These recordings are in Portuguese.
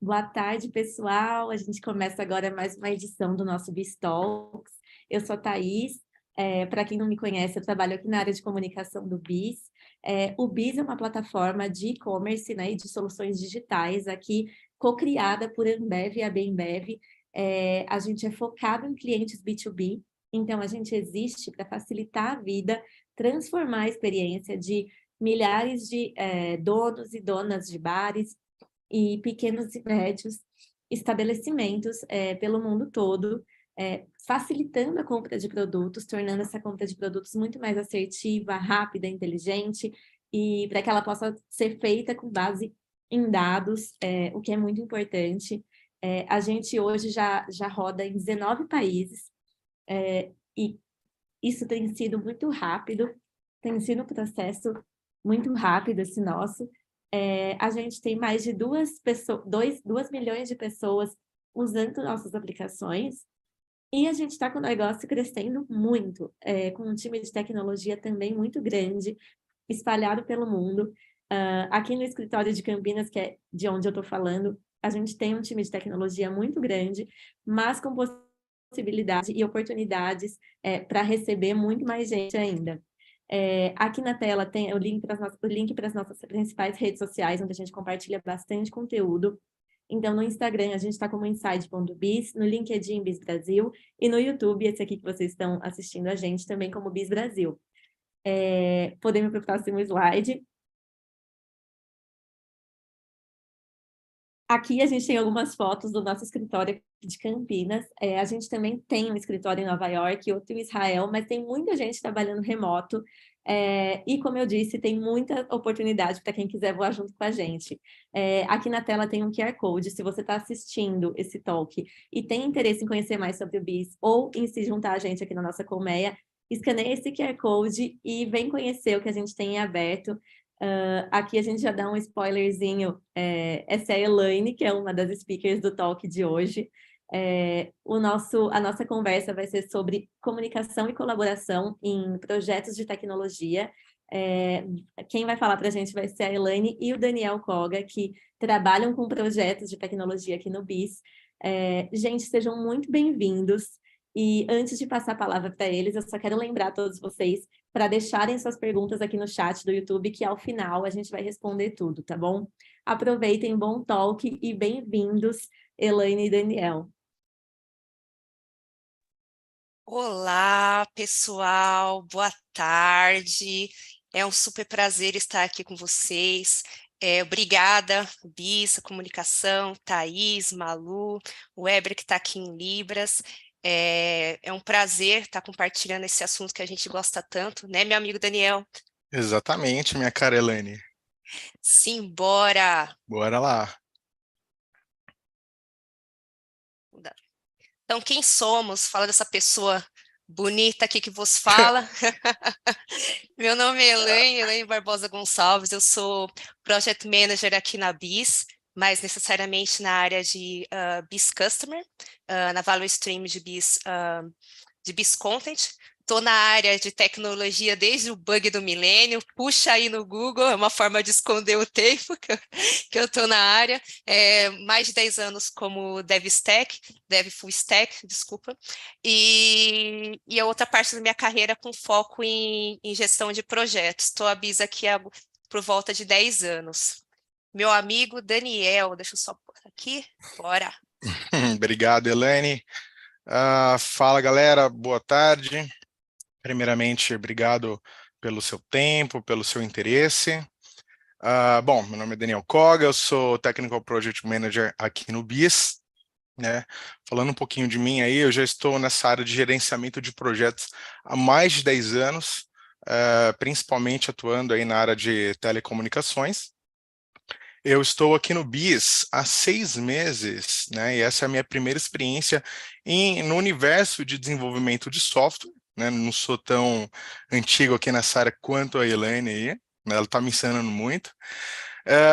Boa tarde, pessoal. A gente começa agora mais uma edição do nosso Biz Talks. Eu sou a Thaís. Para quem não me conhece, eu trabalho aqui na área de comunicação do Biz. O Biz é uma plataforma de e-commerce, né, e de soluções digitais aqui, co-criada por Ambev e a Bembev. A gente é focado em clientes B2B, então a gente existe para facilitar a vida, transformar a experiência de milhares de donos e donas de bares e pequenos e médios estabelecimentos pelo mundo todo, facilitando a compra de produtos, tornando essa compra de produtos muito mais assertiva, rápida, inteligente, e para que ela possa ser feita com base em dados, o que é muito importante. A gente hoje já roda em 19 países, e isso tem sido muito rápido, tem sido um processo muito rápido esse nosso. A gente tem mais de 2 milhões de pessoas usando nossas aplicações, e a gente está com o negócio crescendo muito, com um time de tecnologia também muito grande, espalhado pelo mundo. Aqui no escritório de Campinas, que é de onde eu estou falando, a gente tem um time de tecnologia muito grande, mas com possibilidades e oportunidades para receber muito mais gente ainda. Aqui na tela tem o link para as nossas principais redes sociais, onde a gente compartilha bastante conteúdo. Então, no Instagram, a gente está como inside.biz, no LinkedIn, Biz Brasil, e no YouTube, esse aqui que vocês estão assistindo a gente, também como Biz Brasil. Podemos ir para o próximo slide. Aqui a gente tem algumas fotos do nosso escritório de Campinas. A gente também tem um escritório em Nova York, outro em Israel, mas tem muita gente trabalhando remoto. E, como eu disse, tem muita oportunidade para quem quiser voar junto com a gente. Aqui na tela tem um QR Code. Se você está assistindo esse talk e tem interesse em conhecer mais sobre o Biz ou em se juntar a gente aqui na nossa colmeia, escaneie esse QR Code e vem conhecer o que a gente tem em aberto. Aqui a gente já dá um spoilerzinho. Essa é a Elaine, que é uma das speakers do talk de hoje. A nossa conversa vai ser sobre comunicação e colaboração em projetos de tecnologia. Quem vai falar para a gente vai ser a Elaine e o Daniel Koga, que trabalham com projetos de tecnologia aqui no BIS. Gente, sejam muito bem-vindos. E antes de passar a palavra para eles, eu só quero lembrar a todos vocês para deixarem suas perguntas aqui no chat do YouTube, que ao final a gente vai responder tudo, tá bom? Aproveitem, bom talk e bem-vindos, Elaine e Daniel. Olá, pessoal, boa tarde. É um super prazer estar aqui com vocês. Obrigada, Bisa, Comunicação, Thaís, Malu, o Weber que está aqui em Libras. É um prazer estar compartilhando esse assunto que a gente gosta tanto, né, meu amigo Daniel? Exatamente, minha cara Elaine. Simbora! Bora lá. Então, quem somos? Fala dessa pessoa bonita aqui que vos fala. Meu nome é Elaine Barbosa Gonçalves, eu sou Project Manager aqui na BIS, mais necessariamente na área de BIS Customer, na Value Stream de BIS Content. Estou na área de tecnologia desde o bug do milênio, puxa aí no Google, é uma forma de esconder o tempo que eu estou na área. Mais de 10 anos como Dev Full Stack, desculpa. E a outra parte da minha carreira com foco em gestão de projetos. Estou à BIS aqui por volta de 10 anos. Meu amigo Daniel, deixa eu só pôr aqui, bora. Obrigado, Elaine. Fala, galera, boa tarde. Primeiramente, obrigado pelo seu tempo, pelo seu interesse. Bom, meu nome é Daniel Koga, eu sou Technical Project Manager aqui no BIS, né? Falando um pouquinho de mim aí, eu já estou nessa área de gerenciamento de projetos há mais de 10 anos, principalmente atuando aí na área de telecomunicações. Eu estou aqui no BIS há 6 meses, né? E essa é a minha primeira experiência no universo de desenvolvimento de software, né? Não sou tão antigo aqui nessa área quanto a Elaine aí, né? Ela está me ensinando muito.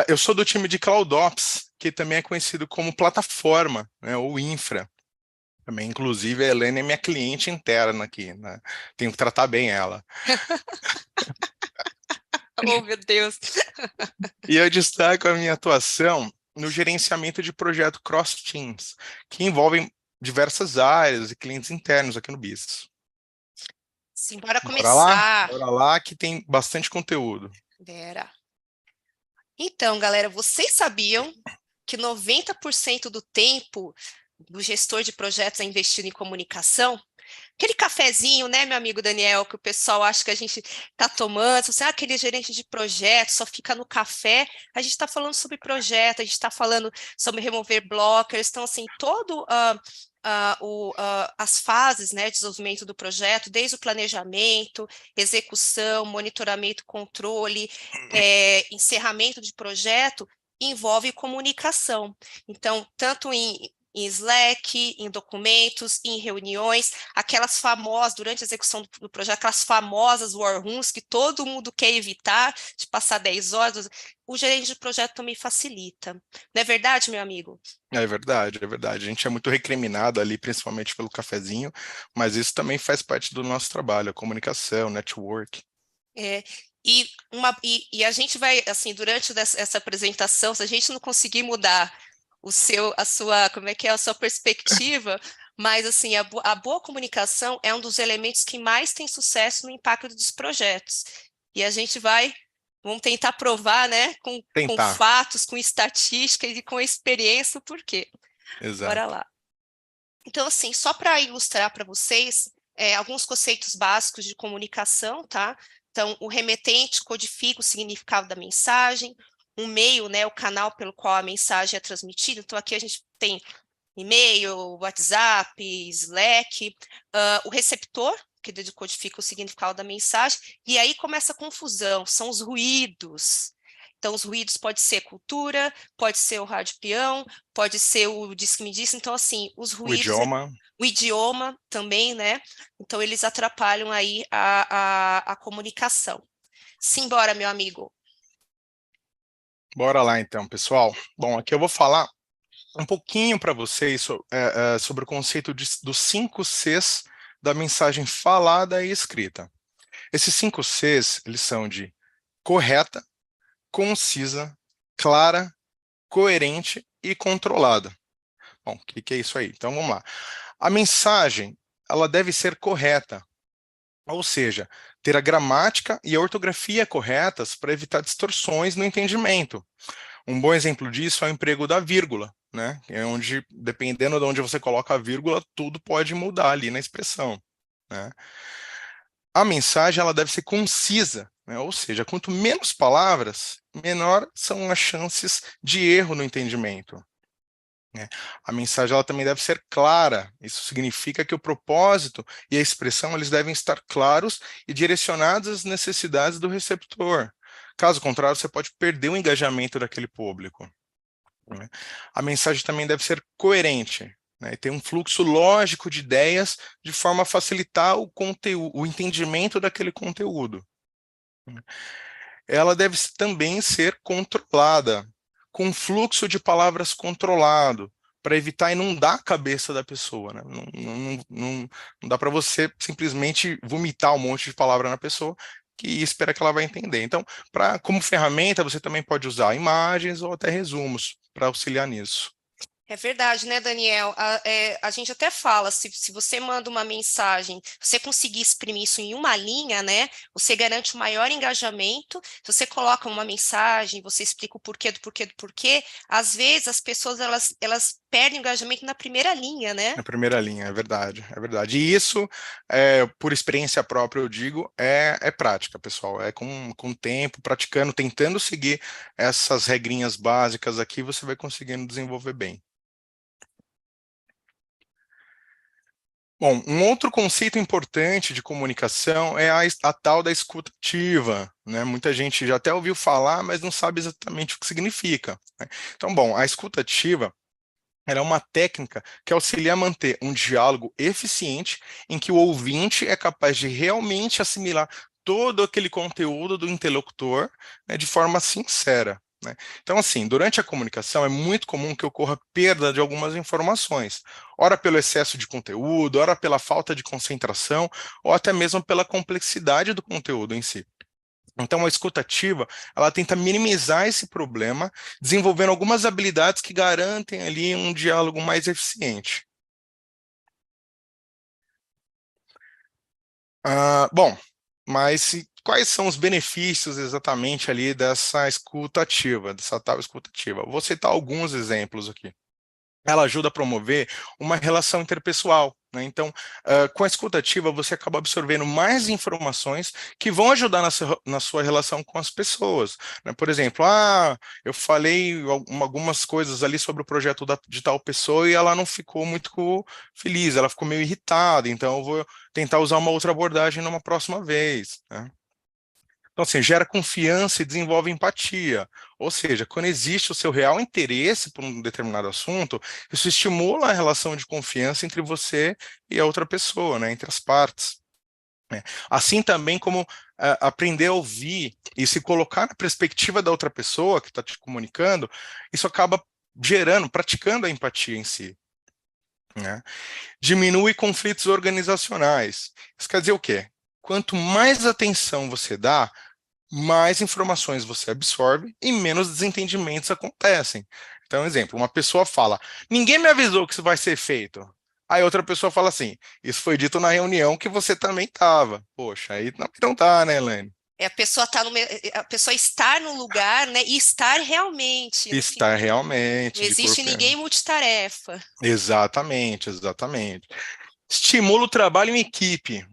Eu sou do time de CloudOps, que também é conhecido como plataforma, né? Ou infra. Também, inclusive, a Elaine é minha cliente interna aqui, né? Tenho que tratar bem ela. Oh, meu Deus! E eu destaco a minha atuação no gerenciamento de projeto cross-teams, que envolvem diversas áreas e clientes internos aqui no BIS. Sim, bora começar. Bora lá que tem bastante conteúdo. Vera. Então, galera, vocês sabiam que 90% do tempo do gestor de projetos é investido em comunicação? Aquele cafezinho, né, meu amigo Daniel, que o pessoal acha que a gente está tomando, você, aquele gerente de projeto só fica no café, a gente está falando sobre projeto, a gente está falando sobre remover blockers, então, assim, todo as fases, né, de desenvolvimento do projeto, desde o planejamento, execução, monitoramento, controle, encerramento de projeto, envolve comunicação. Então, tanto em Slack, em documentos, em reuniões, aquelas famosas, durante a execução do projeto, aquelas famosas war rooms que todo mundo quer evitar, de passar 10 horas, o gerente de projeto também facilita. Não é verdade, meu amigo? É verdade, é verdade. A gente é muito recriminado ali, principalmente pelo cafezinho, mas isso também faz parte do nosso trabalho, a comunicação, network. E a gente vai, assim, durante essa apresentação, se a gente não conseguir mudar a sua perspectiva, mas assim, a boa comunicação é um dos elementos que mais tem sucesso no impacto dos projetos. E a gente vamos tentar provar, né, com fatos, com estatísticas e com experiência o porquê. Exato. Bora lá. Então, assim, só para ilustrar para vocês, alguns conceitos básicos de comunicação, tá? Então, o remetente codifica o significado da mensagem, um meio, né, o canal pelo qual a mensagem é transmitida. Então, aqui a gente tem e-mail, WhatsApp, Slack, o receptor, que decodifica o significado da mensagem, e aí começa a confusão, são os ruídos. Então, os ruídos pode ser cultura, pode ser o rádio peão, pode ser o disque-me-disse. Então, assim, os ruídos... O idioma também, né? Então, eles atrapalham aí a comunicação. Simbora, meu amigo. Bora lá, então, pessoal. Bom, aqui eu vou falar um pouquinho para vocês sobre o conceito dos 5 Cs da mensagem falada e escrita. Esses 5 Cs, eles são de correta, concisa, clara, coerente e controlada. Bom, o que é isso aí? Então, vamos lá. A mensagem, ela deve ser correta, ou seja, ter a gramática e a ortografia corretas para evitar distorções no entendimento. Um bom exemplo disso é o emprego da vírgula, né? É onde, dependendo de onde você coloca a vírgula, tudo pode mudar ali na expressão, né? A mensagem, ela deve ser concisa, né? Ou seja, quanto menos palavras, menor são as chances de erro no entendimento. A mensagem, ela também deve ser clara. Isso significa que o propósito e a expressão, eles devem estar claros e direcionados às necessidades do receptor. Caso contrário, você pode perder o engajamento daquele público. A mensagem também deve ser coerente, né, e ter um fluxo lógico de ideias de forma a facilitar o entendimento daquele conteúdo. Ela deve também ser controlada, com um fluxo de palavras controlado, para evitar inundar a cabeça da pessoa, né? Não dá para você simplesmente vomitar um monte de palavra na pessoa e esperar que ela vai entender. Então, como ferramenta, você também pode usar imagens ou até resumos para auxiliar nisso. É verdade, né, Daniel? A gente até fala, se você manda uma mensagem, você conseguir exprimir isso em uma linha, né, você garante um maior engajamento. Se você coloca uma mensagem, você explica o porquê, às vezes as pessoas, elas perdem o engajamento na primeira linha, né? Na primeira linha, é verdade, é verdade. E isso, por experiência própria, eu digo, é prática, pessoal. É com o tempo, praticando, tentando seguir essas regrinhas básicas aqui, você vai conseguindo desenvolver bem. Bom, um outro conceito importante de comunicação é a tal da escuta ativa, né? Muita gente já até ouviu falar, mas não sabe exatamente o que significa, né? Então, bom, a escuta ativa, ela é uma técnica que auxilia a manter um diálogo eficiente em que o ouvinte é capaz de realmente assimilar todo aquele conteúdo do interlocutor, né, de forma sincera, né? Então, assim, durante a comunicação é muito comum que ocorra perda de algumas informações, ora pelo excesso de conteúdo, ora pela falta de concentração, ou até mesmo pela complexidade do conteúdo em si. Então, a escuta ativa, ela tenta minimizar esse problema, desenvolvendo algumas habilidades que garantem ali um diálogo mais eficiente. Bom, mas quais são os benefícios exatamente ali dessa escuta ativa, dessa tal escuta ativa? Vou citar alguns exemplos aqui. Ela ajuda a promover uma relação interpessoal, né? Então, com a escuta ativa, você acaba absorvendo mais informações que vão ajudar na sua relação com as pessoas, né? Por exemplo, eu falei algumas coisas ali sobre o projeto de tal pessoa e ela não ficou muito feliz, ela ficou meio irritada, então eu vou tentar usar uma outra abordagem numa próxima vez, né? Então, assim, gera confiança e desenvolve empatia. Ou seja, quando existe o seu real interesse por um determinado assunto, isso estimula a relação de confiança entre você e a outra pessoa, né, entre as partes, né? Assim também como aprender a ouvir e se colocar na perspectiva da outra pessoa que está te comunicando, isso acaba praticando a empatia em si, né? Diminui conflitos organizacionais. Isso quer dizer o quê? Quanto mais atenção você dá, mais informações você absorve e menos desentendimentos acontecem. Então, exemplo, uma pessoa fala, ninguém me avisou que isso vai ser feito. Aí outra pessoa fala assim, isso foi dito na reunião que você também estava. Poxa, aí não tá, né, Elaine? A pessoa estar no lugar, né, e estar realmente. Está Não realmente de existe corpo. ninguém multitarefa. Exatamente, exatamente. Estimula o trabalho em equipe,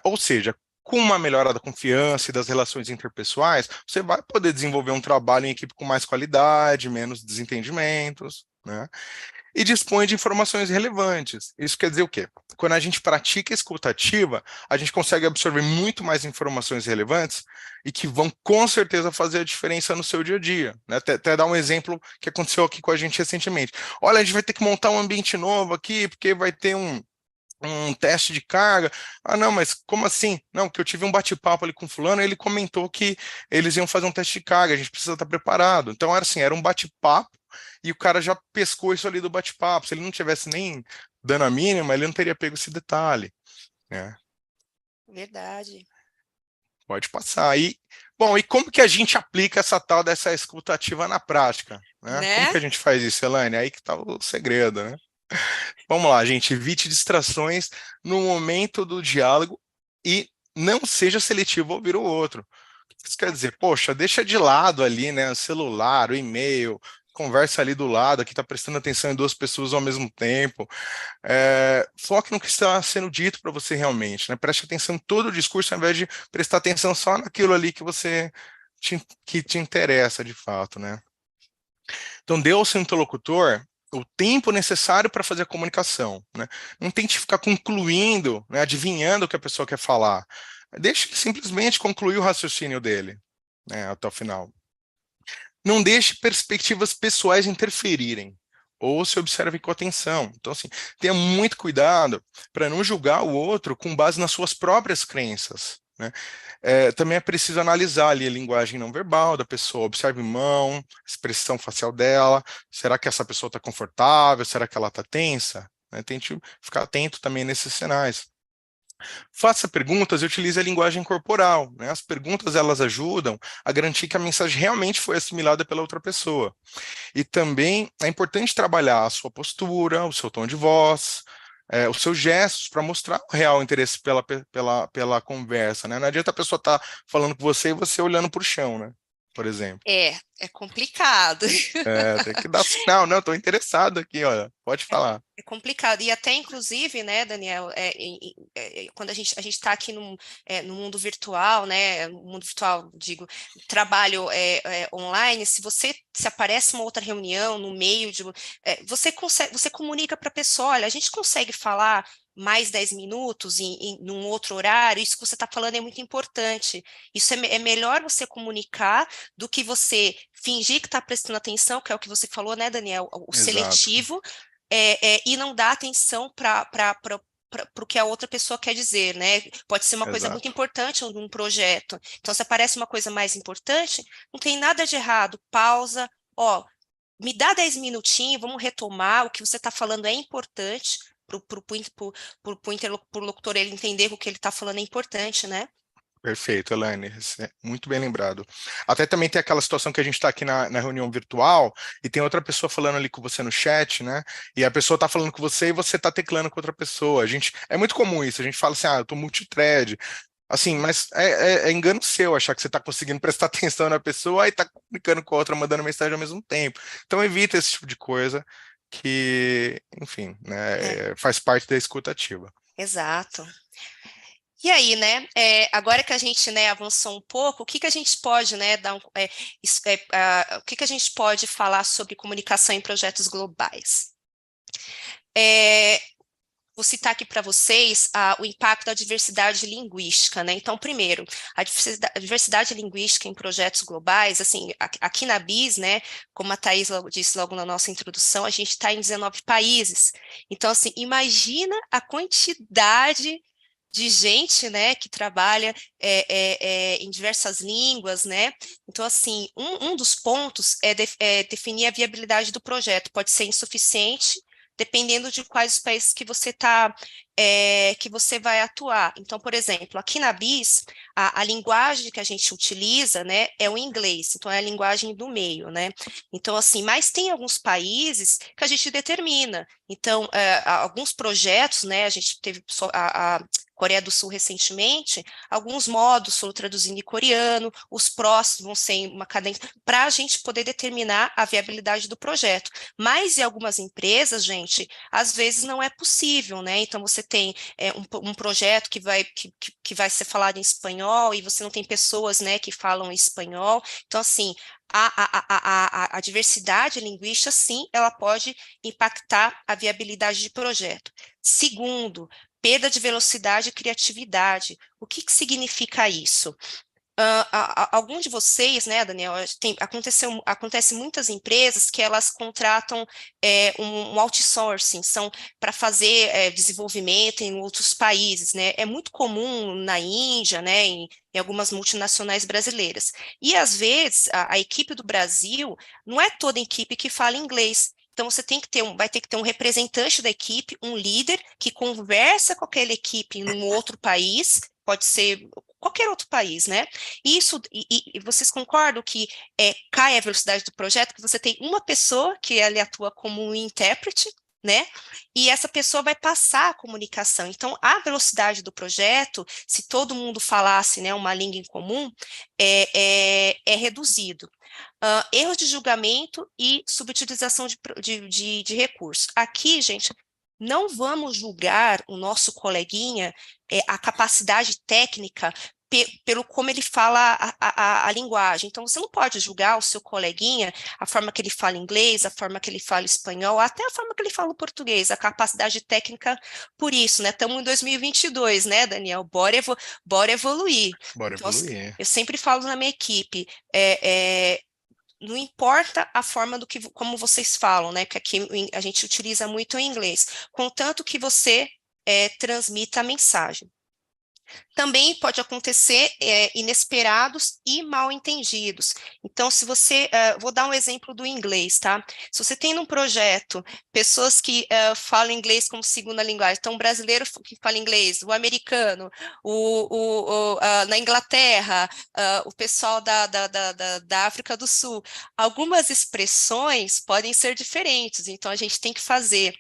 ou seja, com uma melhora da confiança e das relações interpessoais, você vai poder desenvolver um trabalho em equipe com mais qualidade, menos desentendimentos, né? E dispõe de informações relevantes. Isso quer dizer o quê? Quando a gente pratica a escuta ativa, a gente consegue absorver muito mais informações relevantes e que vão com certeza fazer a diferença no seu dia a dia, né? Até dar um exemplo que aconteceu aqui com a gente recentemente. Olha, a gente vai ter que montar um ambiente novo aqui, porque vai ter um teste de carga. Não, mas como assim? Não, que eu tive um bate-papo ali com fulano, e ele comentou que eles iam fazer um teste de carga, a gente precisa estar preparado. Então era assim, era um bate-papo e o cara já pescou isso ali do bate-papo. Se ele não tivesse nem dando a mínima, ele não teria pego esse detalhe, né? Verdade. Pode passar. Bom, e como que a gente aplica essa tal dessa escuta ativa na prática, né? Como Né? que a gente faz isso, Elaine? Aí que tá o segredo, né? Vamos lá, gente. Evite distrações no momento do diálogo e não seja seletivo ao ouvir o outro. O que isso quer dizer? Poxa, deixa de lado ali, né? O celular, o e-mail, conversa ali do lado, aqui está prestando atenção em duas pessoas ao mesmo tempo. Foque no que está sendo dito para você realmente, né? Preste atenção em todo o discurso, ao invés de prestar atenção só naquilo ali que te interessa de fato, né? Então, dê ao seu interlocutor o tempo necessário para fazer a comunicação, né? Não tente ficar concluindo, né, adivinhando o que a pessoa quer falar. Deixe ele simplesmente concluir o raciocínio dele, né, até o final. Não deixe perspectivas pessoais interferirem, ou se observe com atenção. Então, assim, tenha muito cuidado para não julgar o outro com base nas suas próprias crenças, né? Também é preciso analisar ali a linguagem não verbal da pessoa, observe mão, expressão facial dela, será que essa pessoa está confortável, será que ela está tensa? Né? Tente ficar atento também nesses sinais. Faça perguntas e utilize a linguagem corporal, né? As perguntas, elas ajudam a garantir que a mensagem realmente foi assimilada pela outra pessoa. E também é importante trabalhar a sua postura, o seu tom de voz, os seus gestos, para mostrar o real interesse pela conversa, né? Não adianta a pessoa estar falando com você e você olhando para o chão, né? Por exemplo. É complicado. Tem que dar sinal, não, estou interessado aqui, olha, pode falar. É complicado, e até inclusive, né, Daniel, quando a gente está aqui no mundo virtual, né, no mundo virtual, digo, trabalho online, se aparece uma outra reunião no meio de, você comunica para a pessoa, olha, a gente consegue falar mais 10 minutos num outro horário, isso que você está falando é muito importante, isso é melhor você comunicar do que você fingir que está prestando atenção, que é o que você falou, né, Daniel, o Exato, seletivo, e não dar atenção para o que a outra pessoa quer dizer, né? Pode ser uma coisa muito exato. importante num projeto. Então, se aparece uma coisa mais importante, não tem nada de errado. Pausa, me dá 10 minutinhos, vamos retomar, o que você está falando é importante para o interlocutor ele entender que o que ele está falando é importante, né? Perfeito, Elaine, muito bem lembrado. Até também tem aquela situação que a gente está aqui na reunião virtual e tem outra pessoa falando ali com você no chat, né? E a pessoa está falando com você e você está teclando com outra pessoa. É muito comum isso, a gente fala assim, eu estou multithread. Assim, mas é engano seu achar que você está conseguindo prestar atenção na pessoa e está comunicando com a outra, mandando mensagem ao mesmo tempo. Então evita esse tipo de coisa que, enfim, né, faz parte da escuta ativa. Exato. E aí, né, agora que a gente, né, avançou um pouco, o que que a gente pode, né, o que que a gente pode falar sobre comunicação em projetos globais? Vou citar aqui para vocês o impacto da diversidade linguística, né? Então, primeiro, a diversidade linguística em projetos globais, assim, aqui na BIS, né, como a Thaís disse logo na nossa introdução, a gente está em 19 países. Então, assim, imagina a quantidade de gente, né, que trabalha em diversas línguas, né? Então, assim, um dos pontos é definir a viabilidade do projeto. Pode ser insuficiente, dependendo de quais países que você que você vai atuar. Então, por exemplo, aqui na BIS, a linguagem que a gente utiliza, né, é o inglês, então é a linguagem do meio, né? Então, assim, mas tem alguns países que a gente determina. Então, alguns projetos, né, a gente teve a Coreia do Sul recentemente, alguns módulos foram traduzidos em coreano, os próximos vão ser em uma cadência, para a gente poder determinar a viabilidade do projeto. Mas em algumas empresas, gente, às vezes não é possível, né? Então você tem um projeto que vai ser falado em espanhol e você não tem pessoas, né, que falam espanhol. Então, assim, a diversidade linguística, sim, ela pode impactar a viabilidade de projeto. Segundo, perda de velocidade e criatividade. O que significa isso? Algum de vocês, né, Daniel, acontece muitas empresas que elas contratam um outsourcing, são para fazer desenvolvimento em outros países, né? É muito comum na Índia, né, em algumas multinacionais brasileiras. E às vezes a equipe do Brasil não é toda a equipe que fala inglês. Então, você vai ter que ter um representante da equipe, um líder que conversa com aquela equipe em um outro país, pode ser qualquer outro país, né? E vocês concordam que cai a velocidade do projeto, que você tem uma pessoa que ele atua como um intérprete, né? E essa pessoa vai passar a comunicação. Então, a velocidade do projeto, se todo mundo falasse, né, uma língua em comum, é reduzido. Erros de julgamento e subutilização de recursos. Aqui, gente, não vamos julgar o nosso coleguinha, a capacidade técnica, pelo como ele fala a linguagem. Então, você não pode julgar o seu coleguinha, a forma que ele fala inglês, a forma que ele fala espanhol, até a forma que ele fala o português, a capacidade técnica por isso, né? Estamos em 2022, né, Daniel? Bora evoluir. Bora Então, evoluir. eu sempre falo na minha equipe, não importa a forma como vocês falam, né? Porque aqui a gente utiliza muito o inglês, contanto que você transmita a mensagem. Também pode acontecer inesperados e mal entendidos. Então, se você... vou dar um exemplo do inglês, tá? Se você tem num projeto pessoas que falam inglês como segunda linguagem, então, o brasileiro que fala inglês, o americano, na Inglaterra, o pessoal da África do Sul, algumas expressões podem ser diferentes, então a gente tem que fazer...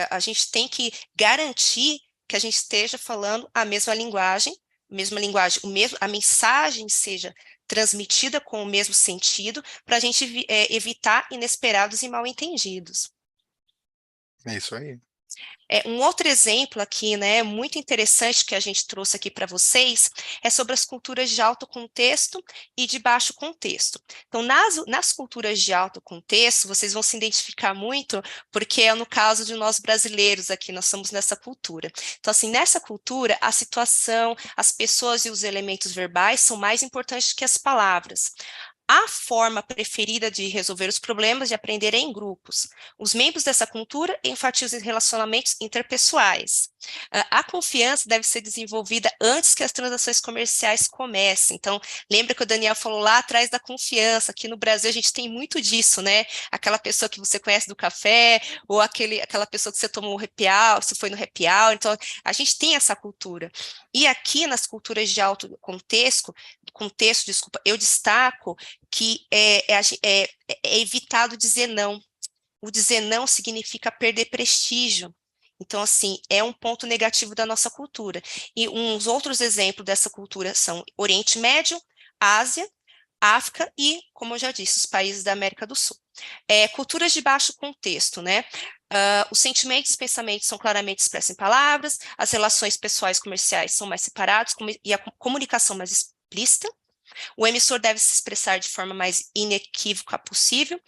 a gente tem que garantir que a gente esteja falando a mesma linguagem, a mensagem seja transmitida com o mesmo sentido, para a gente evitar inesperados e mal-entendidos. É isso aí. Um outro exemplo aqui, né, muito interessante que a gente trouxe aqui para vocês, é sobre as culturas de alto contexto e de baixo contexto. Então, nas culturas de alto contexto, vocês vão se identificar muito, porque é no caso de nós brasileiros aqui, nós somos nessa cultura. Então, assim, nessa cultura, a situação, as pessoas e os elementos verbais são mais importantes que as palavras. a forma preferida de resolver os problemas, de aprender é em grupos. Os membros dessa cultura enfatizam relacionamentos interpessoais. A confiança deve ser desenvolvida antes que as transações comerciais comecem. Então, lembra que o Daniel falou lá atrás da confiança. Aqui no Brasil a gente tem muito disso, né? Aquela pessoa que você conhece do café, ou aquela pessoa que você tomou o happy hour, você foi no happy hour. Então, a gente tem essa cultura. E aqui nas culturas de alto contexto, desculpa, eu destaco que é evitado dizer não. O dizer não significa perder prestígio. Então, assim, é um ponto negativo da nossa cultura. E uns outros exemplos dessa cultura são Oriente Médio, Ásia, África e, como eu já disse, os países da América do Sul. Culturas de baixo contexto, né? Os sentimentos e pensamentos são claramente expressos em palavras, as relações pessoais e comerciais são mais separadas e a comunicação mais explícita. O emissor deve se expressar de forma mais inequívoca possível.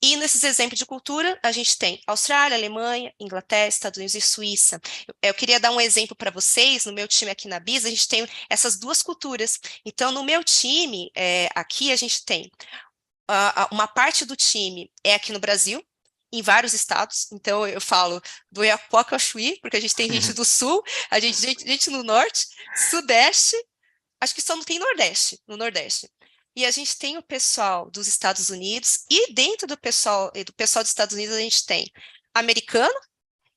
E nesses exemplos de cultura, a gente tem Austrália, Alemanha, Inglaterra, Estados Unidos e Suíça. Eu queria dar um exemplo para vocês. No meu time aqui na BIS, a gente tem essas duas culturas. Então, no meu time, aqui a gente tem uma parte do time é aqui no Brasil, em vários estados. Então, eu falo do Iapoca ao Chuí, porque a gente tem gente do Sul, gente no Norte, Sudeste. Acho que só não tem no Nordeste. E a gente tem o pessoal dos Estados Unidos, e dentro do pessoal dos Estados Unidos a gente tem americano,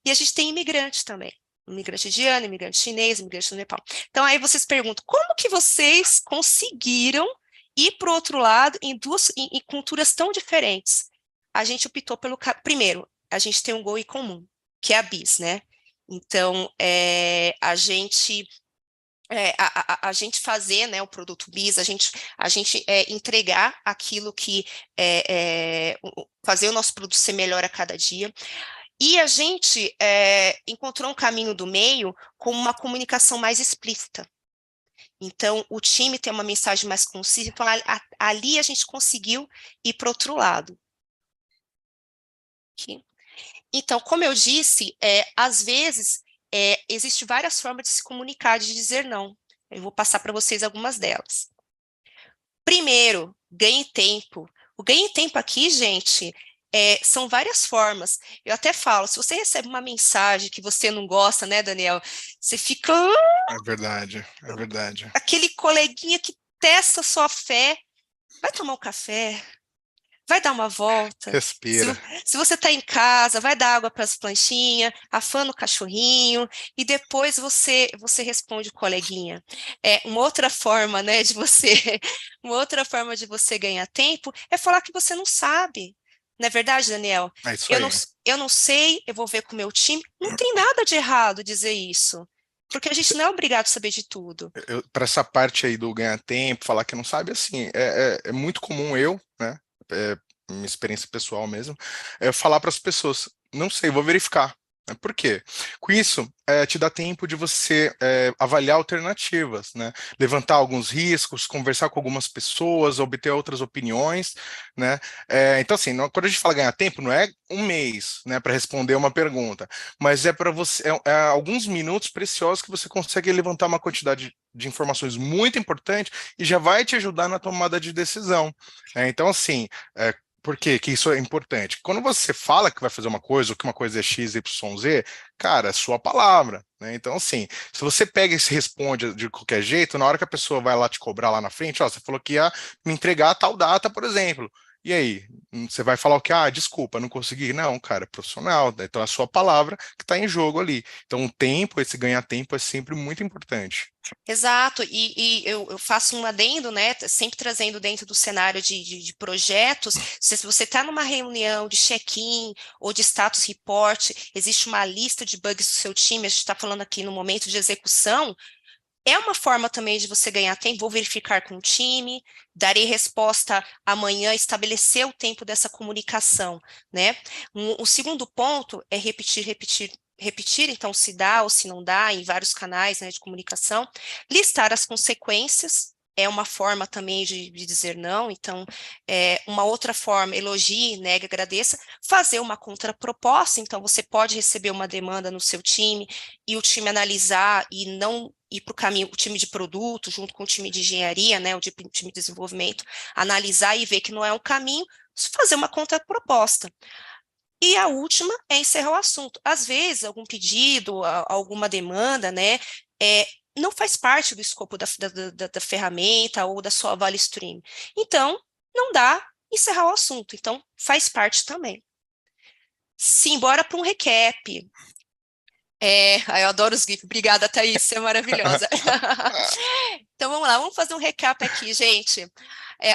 e a gente tem imigrante também. Imigrante indiano, imigrante chinês, imigrante do Nepal. Então aí vocês perguntam, como que vocês conseguiram ir para o outro lado em culturas tão diferentes? A gente optou primeiro, a gente tem um goal em comum, que é a BIS, né? Então, a gente fazer, né, o produto BIS, a gente entregar aquilo que fazer o nosso produto ser melhor a cada dia. E a gente encontrou um caminho do meio com uma comunicação mais explícita. Então, o time tem uma mensagem mais concisa, então ali a gente conseguiu ir para o outro lado. Aqui. Então, como eu disse, às vezes existem várias formas de se comunicar, de dizer não. Eu vou passar para vocês algumas delas. Primeiro, ganhe tempo. O ganhe tempo aqui, gente, são várias formas. Eu até falo, se você recebe uma mensagem que você não gosta, né, Daniel? Você fica... É verdade, é verdade. Aquele coleguinha que testa sua fé. Vai tomar um café. Vai dar uma volta. Respira. Se você está em casa, vai dar água para as plantinhas, afana o cachorrinho, e depois você responde o coleguinha. Uma outra forma, né, uma outra forma de você ganhar tempo é falar que você não sabe. Não é verdade, Daniel? É isso aí. Eu não sei, eu vou ver com o meu time. Não tem nada de errado dizer isso. Porque a gente não é obrigado a saber de tudo. Para essa parte aí do ganhar tempo, falar que não sabe, assim, é muito comum né, minha experiência pessoal mesmo, falar para as pessoas, não sei, vou verificar. Por quê? Com isso, te dá tempo de você avaliar alternativas, né? Levantar alguns riscos, conversar com algumas pessoas, obter outras opiniões, né? Então, assim, quando a gente fala ganhar tempo, não é um mês, né, para responder uma pergunta, mas é para você alguns minutos preciosos que você consegue levantar uma quantidade de informações muito importante e já vai te ajudar na tomada de decisão. Então, assim, por que isso é importante? Quando você fala que vai fazer uma coisa, ou que uma coisa é X, Y, Z, cara, é sua palavra, né? Então, assim, se você pega e se responde de qualquer jeito, na hora que a pessoa vai lá te cobrar lá na frente, ó, você falou que ia me entregar a tal data, por exemplo. E aí, você vai falar o quê? Ah, desculpa, não consegui. Não, cara, é profissional, né? Então é a sua palavra que está em jogo ali. Então o tempo, esse ganhar tempo é sempre muito importante. Exato, e eu faço um adendo, né, sempre trazendo dentro do cenário de projetos, se você está numa reunião de check-in ou de status report, existe uma lista de bugs do seu time, a gente está falando aqui no momento de execução, é uma forma também de você ganhar tempo, vou verificar com o time, darei resposta amanhã, estabelecer o tempo dessa comunicação, né? O segundo ponto é repetir, então, se dá ou se não dá, em vários canais, né, de comunicação, listar as consequências, é uma forma também de dizer não, então, uma outra forma, elogie, negue, agradeça, fazer uma contraproposta, então você pode receber uma demanda no seu time e o time analisar e não ir para o caminho, o time de produto, junto com o time de engenharia, né, o time de desenvolvimento, analisar e ver que não é um caminho, fazer uma contraproposta. E a última é encerrar o assunto. Às vezes, algum pedido, alguma demanda, né, não faz parte do escopo da ferramenta ou da sua value stream. Então, não dá encerrar o assunto. Então, faz parte também. Sim, bora para um recap. Eu adoro os GIFs. Obrigada, Thaís, você é maravilhosa. Então, vamos lá, vamos fazer um recap aqui, gente.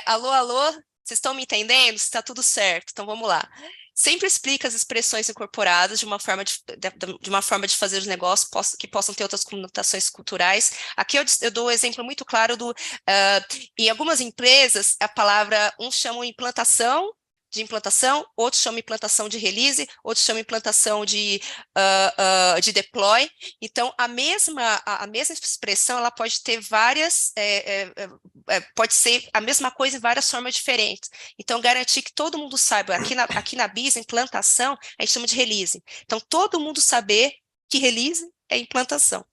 Alô, alô, vocês estão me entendendo? Está tudo certo. Então, vamos lá. Sempre explica as expressões incorporadas de uma forma de fazer os negócios que possam ter outras conotações culturais. Aqui eu dou um exemplo muito claro em algumas empresas, a palavra, uns chamam de implantação, outros chamam implantação de release, outros chamam implantação de deploy. Então, a mesma expressão, ela pode ter várias, pode ser a mesma coisa em várias formas diferentes. Então, garantir que todo mundo saiba, aqui na BIS, implantação, a gente chama de release. Então, todo mundo saber que release é implantação.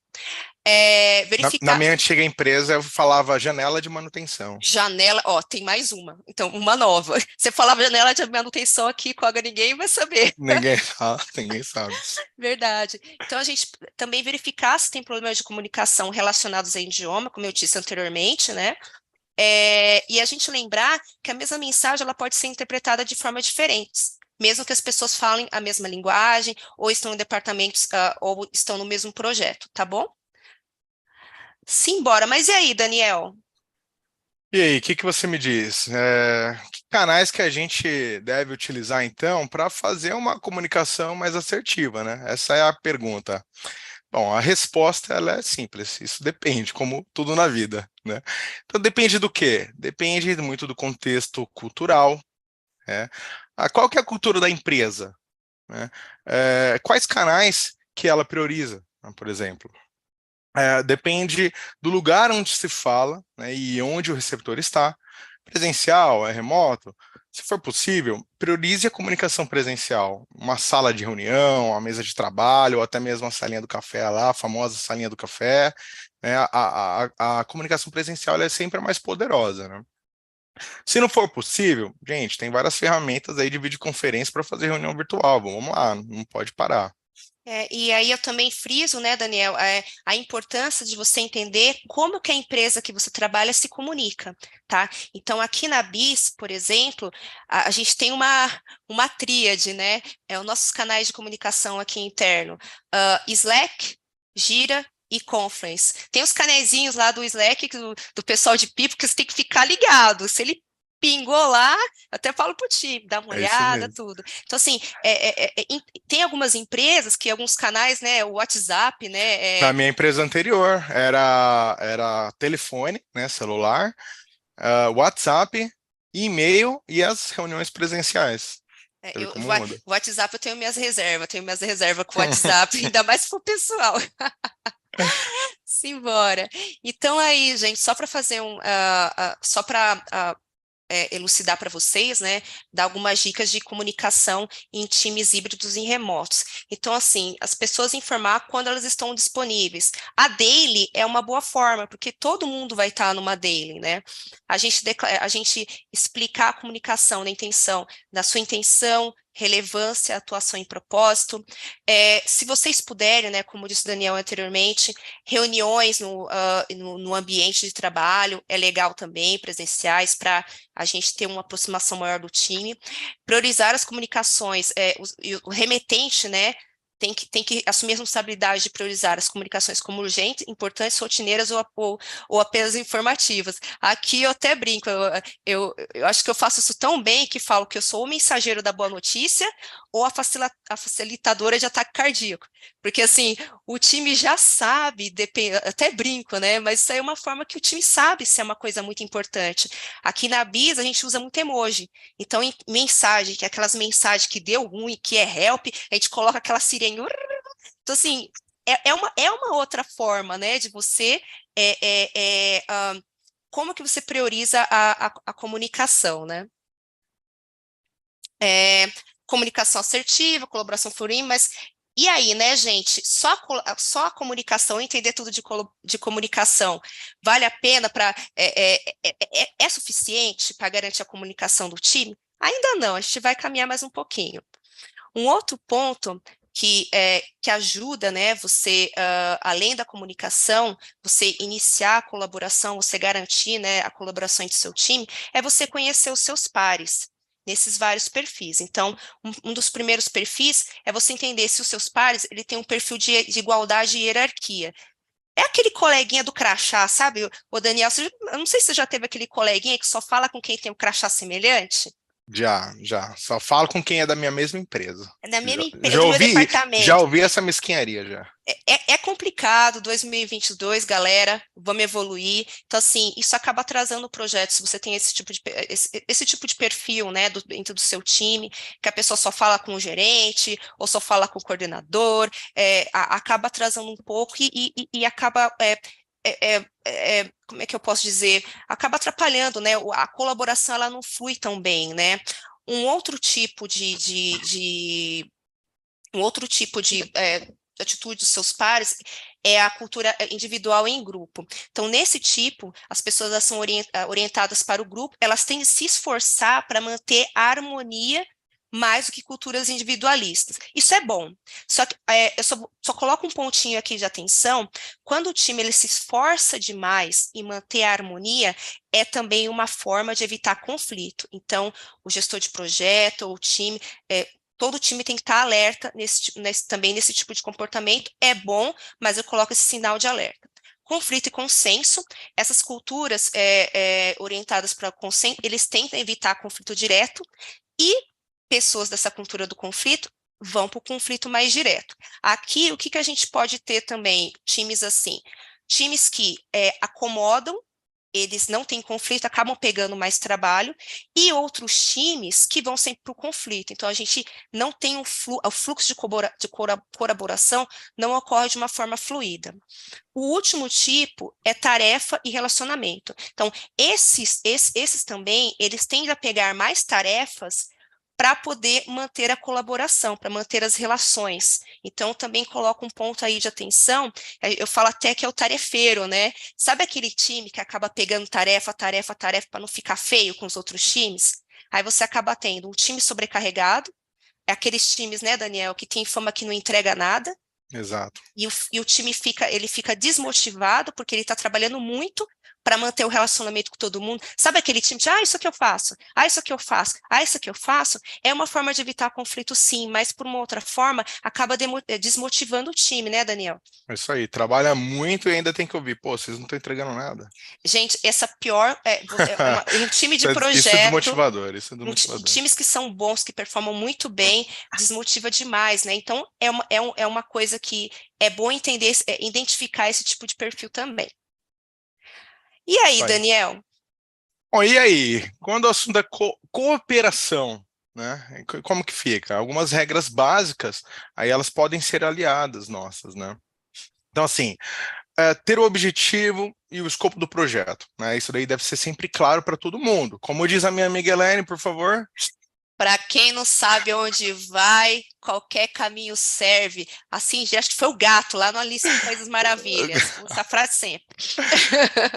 Na minha antiga empresa, eu falava janela de manutenção. Janela, tem mais uma. Então, uma nova. Você falava janela de manutenção aqui, Koga, ninguém vai saber. Ninguém sabe. Verdade. Então, a gente também verificar se tem problemas de comunicação relacionados a idioma, como eu disse anteriormente, né? E a gente lembrar que a mesma mensagem ela pode ser interpretada de formas diferentes, mesmo que as pessoas falem a mesma linguagem, ou estão em departamentos, ou estão no mesmo projeto, tá bom? Simbora. Mas e aí, Daniel? E aí, o que você me diz? Que canais que a gente deve utilizar, então, para fazer uma comunicação mais assertiva, né? Essa é a pergunta. Bom, a resposta ela é simples, isso depende, como tudo na vida, né? Então, depende do quê? Depende muito do contexto cultural, né? Qual que é a cultura da empresa, né? Quais canais que ela prioriza, né, por exemplo? Depende do lugar onde se fala, né, e onde o receptor está. Presencial, remoto. Se for possível, priorize a comunicação presencial. Uma sala de reunião, uma mesa de trabalho, ou até mesmo a salinha do café lá, a famosa salinha do café. Né, a comunicação presencial ela é sempre a mais poderosa, né? Se não for possível, gente, tem várias ferramentas aí de videoconferência para fazer reunião virtual. Vamos lá, não pode parar. E aí eu também friso, né, Daniel, a importância de você entender como que a empresa que você trabalha se comunica, tá? Então, aqui na BIS, por exemplo, a gente tem uma tríade, né? Os nossos canais de comunicação aqui interno, Slack, Gira e Confluence. Tem os canezinhos lá do Slack, do pessoal de Pipo, que você tem que ficar ligado. Se ele pingou lá, até falo pro time, dá uma É isso olhada, mesmo. tudo. Então, assim, tem algumas empresas que alguns canais, né, o WhatsApp, né, Na minha empresa anterior, era telefone, né, celular, WhatsApp, e-mail e as reuniões presenciais. Você vê como muda. o WhatsApp eu tenho minhas reservas com o WhatsApp, ainda mais se for pessoal. Simbora. Então aí, gente, só para fazer só para elucidar para vocês, né, dar algumas dicas de comunicação em times híbridos e remotos. Então, assim, as pessoas informar quando elas estão disponíveis. A daily é uma boa forma, porque todo mundo vai estar numa daily, né? A gente explicar a comunicação da sua intenção, relevância, atuação e propósito. Se vocês puderem, né, como disse o Daniel anteriormente, reuniões no ambiente de trabalho é legal também, presenciais, para a gente ter uma aproximação maior do time. Priorizar as comunicações, o remetente, né, tem que assumir a responsabilidade de priorizar as comunicações como urgentes, importantes, rotineiras ou apenas informativas. Aqui eu até brinco, eu acho que eu faço isso tão bem que falo que eu sou o mensageiro da boa notícia ou a facilitadora de ataque cardíaco. Porque, assim, o time já sabe, até brinco, né? Mas isso aí é uma forma que o time sabe se é uma coisa muito importante. Aqui na BIS, a gente usa muito emoji. Então, em mensagem, que é aquelas mensagens que deu ruim, que é help, a gente coloca aquela sirene. Então, assim, é uma outra forma, né, de você como que você prioriza a comunicação, né? Comunicação assertiva, colaboração fluida, mas e aí, né, gente? Só a comunicação, entender tudo de comunicação, vale a pena para é suficiente para garantir a comunicação do time? Ainda não, a gente vai caminhar mais um pouquinho. Um outro ponto que ajuda, né, você, além da comunicação, você iniciar a colaboração, você garantir, né, a colaboração entre seu time, é você conhecer os seus pares, nesses vários perfis. Então, um dos primeiros perfis é você entender se os seus pares, ele tem um perfil de igualdade e hierarquia. É aquele coleguinha do crachá, sabe? O Daniel, eu não sei se você já teve aquele coleguinha que só fala com quem tem um crachá semelhante. Já. Só falo com quem é da minha mesma empresa. É da mesma Já do meu já departamento. ouvi essa mesquinharia já. É complicado, 2022, galera, vamos evoluir. Então, assim, isso acaba atrasando o projeto, se você tem esse tipo de perfil, né, dentro do seu time, que a pessoa só fala com o gerente, ou só fala com o coordenador, acaba atrasando um pouco e acaba, como é que eu posso dizer? Acaba atrapalhando, né, a colaboração, ela não flui tão bem, né? Um outro tipo de atitude dos seus pares é a cultura individual em grupo. Então, nesse tipo, as pessoas elas são orientadas para o grupo, elas têm de se esforçar para manter a harmonia mais do que culturas individualistas. Isso é bom. Só que eu só coloco um pontinho aqui de atenção, quando o time ele se esforça demais em manter a harmonia, é também uma forma de evitar conflito. Então, o gestor de projeto ou o time todo time tem que estar alerta também nesse tipo de comportamento. É bom, mas eu coloco esse sinal de alerta. Conflito e consenso, essas culturas orientadas para o consenso, eles tentam evitar conflito direto e pessoas dessa cultura do conflito vão para o conflito mais direto. Aqui, o que a gente pode ter também? Times assim, times que acomodam, eles não têm conflito, acabam pegando mais trabalho, e outros times que vão sempre para o conflito. Então, a gente não tem o fluxo de colaboração não ocorre de uma forma fluida. O último tipo é tarefa e relacionamento. Então, esses também, eles tendem a pegar mais tarefas para poder manter a colaboração, para manter as relações. Então, também coloco um ponto aí de atenção, eu falo até que é o tarefeiro, né? Sabe aquele time que acaba pegando tarefa, para não ficar feio com os outros times? Aí você acaba tendo um time sobrecarregado, é aqueles times, né, Daniel, que tem fama que não entrega nada, Exato. e o time fica desmotivado, porque ele está trabalhando muito para manter o relacionamento com todo mundo. Sabe aquele time de, isso aqui eu faço, isso aqui eu faço, isso aqui eu faço? É uma forma de evitar conflito, sim, mas por uma outra forma, acaba desmotivando o time, né, Daniel? É isso aí. Trabalha muito e ainda tem que ouvir. Pô, vocês não estão entregando nada. Gente, essa pior, um time de Isso é projeto, desmotivador, isso é desmotivador. times que são bons, que performam muito bem, desmotiva demais, né? Então, é uma coisa que é bom entender, identificar esse tipo de perfil também. E aí, Isso aí. Daniel? Bom, e aí? Quando o assunto é cooperação, né? Como que fica? Algumas regras básicas, aí elas podem ser aliadas nossas, né? Então, assim, ter o objetivo e o escopo do projeto, né? Isso daí deve ser sempre claro para todo mundo. Como diz a minha amiga Helene, por favor. Para quem não sabe onde vai, qualquer caminho serve. Assim, acho que foi o gato lá no Alice no País das Maravilhas. Usa essa frase sempre.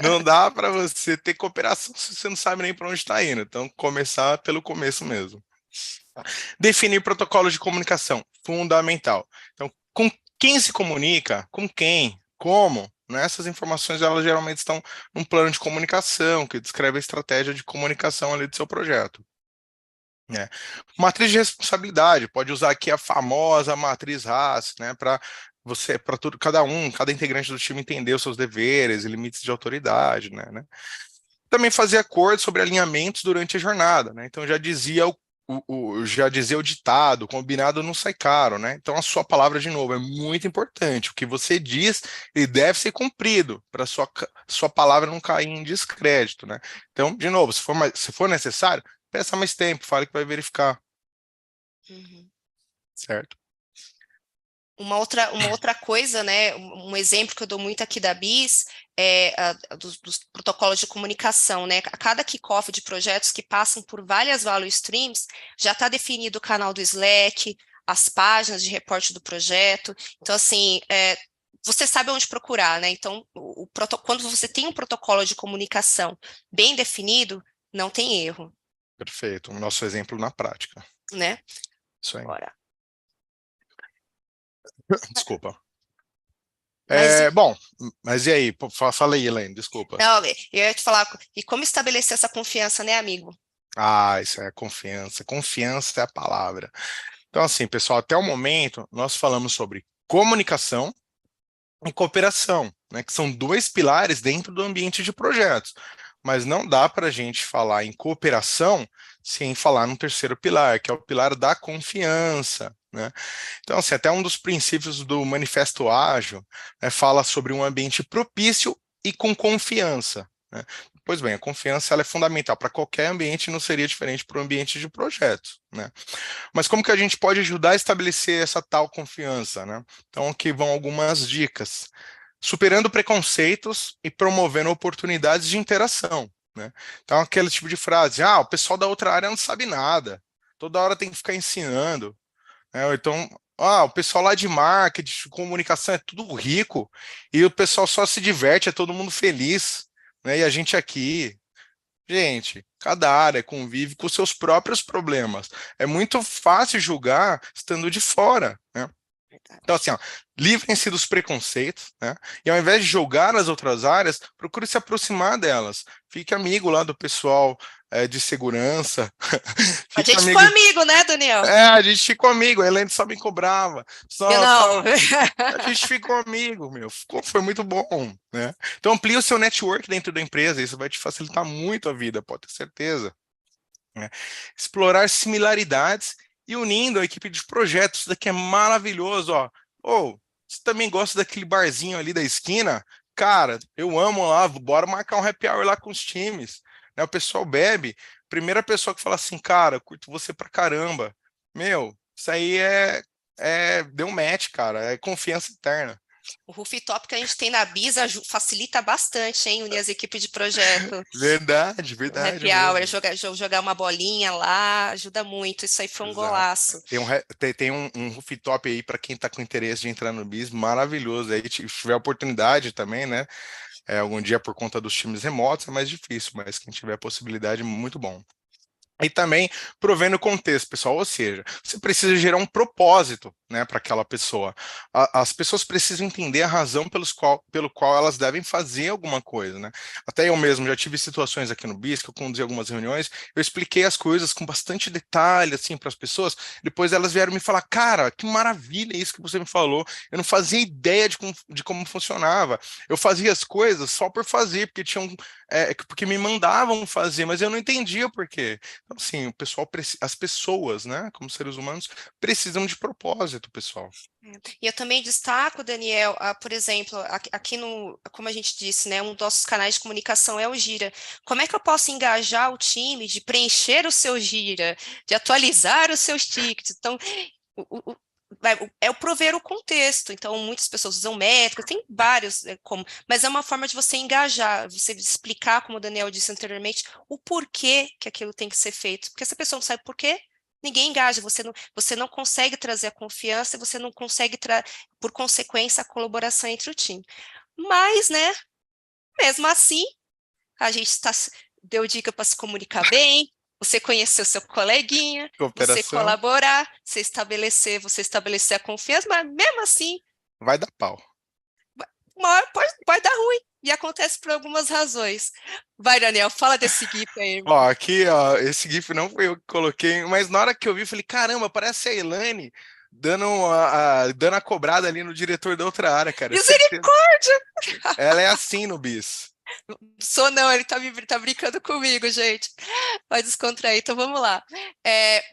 Não dá para você ter cooperação se você não sabe nem para onde está indo. Então, começar pelo começo mesmo. Definir protocolos de comunicação, fundamental. Então, com quem se comunica, com quem, como, né? Essas informações elas geralmente estão num plano de comunicação que descreve a estratégia de comunicação ali do seu projeto. Matriz de responsabilidade, pode usar aqui a famosa matriz RAS, né? Para cada integrante do time entender os seus deveres e limites de autoridade, né? Também fazer acordos sobre alinhamentos durante a jornada, né? Então já dizia o ditado, combinado não sai caro, né? Então a sua palavra, de novo, é muito importante. O que você diz, ele deve ser cumprido para sua palavra não cair em descrédito, né? Então, de novo, se for necessário, peça mais tempo, fale que vai verificar, Uhum. certo? Uma outra coisa, né, um exemplo que eu dou muito aqui da BIS é dos protocolos de comunicação, né? A cada kickoff de projetos que passam por várias value streams, já está definido o canal do Slack, as páginas de reporte do projeto. Então, assim, você sabe onde procurar, né? Então, quando você tem um protocolo de comunicação bem definido, não tem erro, Perfeito. O nosso exemplo na prática. né? Isso aí. Agora, Desculpa. mas Bom, mas e aí? Fala aí, Elaine, desculpa. não, eu ia te falar, e como estabelecer essa confiança, né, amigo? Ah, isso é confiança. Confiança é a palavra. Então, assim, pessoal, até o momento, nós falamos sobre comunicação e cooperação, né, que são dois pilares dentro do ambiente de projetos. Mas não dá para a gente falar em cooperação sem falar no terceiro pilar, que é o pilar da confiança, né? Então, assim, até um dos princípios do Manifesto Ágil, né, fala sobre um ambiente propício e com confiança, né? Pois bem, a confiança ela é fundamental para qualquer ambiente, não seria diferente para o ambiente de projetos, né? Mas como que a gente pode ajudar a estabelecer essa tal confiança, né? Então, aqui vão algumas dicas. Superando preconceitos e promovendo oportunidades de interação, né? Então, aquele tipo de frase, o pessoal da outra área não sabe nada, toda hora tem que ficar ensinando, né? Ou então, o pessoal lá de marketing, de comunicação é tudo rico, e o pessoal só se diverte, é todo mundo feliz, né? E a gente aqui, gente, cada área convive com seus próprios problemas. É muito fácil julgar estando de fora, né? Então, assim, livrem-se dos preconceitos, né? E ao invés de julgar as outras áreas, procure se aproximar delas. Fique amigo lá do pessoal de segurança. A Fique gente ficou amigo. amigo, né, Daniel? A gente ficou amigo. A Helene só me cobrava. Eu Só, não. só... A gente ficou amigo, meu. Foi muito bom, né? Então, amplie o seu network dentro da empresa. Isso vai te facilitar muito a vida, pode ter certeza, né? Explorar similaridades e unindo a equipe de projetos. Isso daqui é maravilhoso, ó. Você também gosta daquele barzinho ali da esquina? Cara, eu amo lá, bora marcar um happy hour lá com os times, né? O pessoal bebe, primeira pessoa que fala assim, cara, eu curto você pra caramba. Meu, isso aí deu match, cara, é confiança eterna. O rooftop que a gente tem na Bisa facilita bastante, hein, unir as equipes de projeto. Verdade, O verdade happy hour, mesmo. jogar uma bolinha lá, ajuda muito. Isso aí foi um Exato. golaço. Tem um rooftop aí para quem está com interesse de entrar no BIS, maravilhoso. Aí, se tiver oportunidade também, né? Algum dia por conta dos times remotos é mais difícil, mas quem tiver possibilidade, muito bom. E também provendo contexto, pessoal, ou seja, você precisa gerar um propósito, né, para aquela pessoa. As pessoas precisam entender a razão pelo qual elas devem fazer alguma coisa, né? Até eu mesmo já tive situações aqui no BIS, que eu conduzi algumas reuniões, eu expliquei as coisas com bastante detalhe, assim, para as pessoas, depois elas vieram me falar, cara, que maravilha isso que você me falou, eu não fazia ideia de como funcionava, eu fazia as coisas só por fazer, porque me mandavam fazer, mas eu não entendia o porquê. Então, assim, as pessoas, né, como seres humanos, precisam de propósito, pessoal. E eu também destaco, Daniel, por exemplo, aqui no, como a gente disse, né, um dos nossos canais de comunicação é o Gira. Como é que eu posso engajar o time de preencher o seu Gira, de atualizar os seus tickets? Então, é o prover o contexto. Então, muitas pessoas usam métricas, tem vários, mas é uma forma de você engajar, você explicar, como o Daniel disse anteriormente, o porquê que aquilo tem que ser feito. Porque se a pessoa não sabe por quê, ninguém engaja, você não consegue trazer a confiança e você não consegue, por consequência, a colaboração entre o time. Mas, né, mesmo assim, a gente deu dica para se comunicar bem, você conhecer o seu coleguinha, você Cooperação colaborar, você estabelecer a confiança, mas mesmo assim, vai dar pau. uma hora pode dar ruim. E acontece por algumas razões. Vai, Daniel, fala desse GIF aí. Ó, aqui, ó, esse GIF não foi eu que coloquei, mas na hora que eu vi, eu falei, caramba, parece a Elaine dando a cobrada ali no diretor da outra área, cara. Certeza. Misericórdia! Ela é assim no BIS. Sou não, ele tá brincando comigo, gente. Vai descontrair, então vamos lá.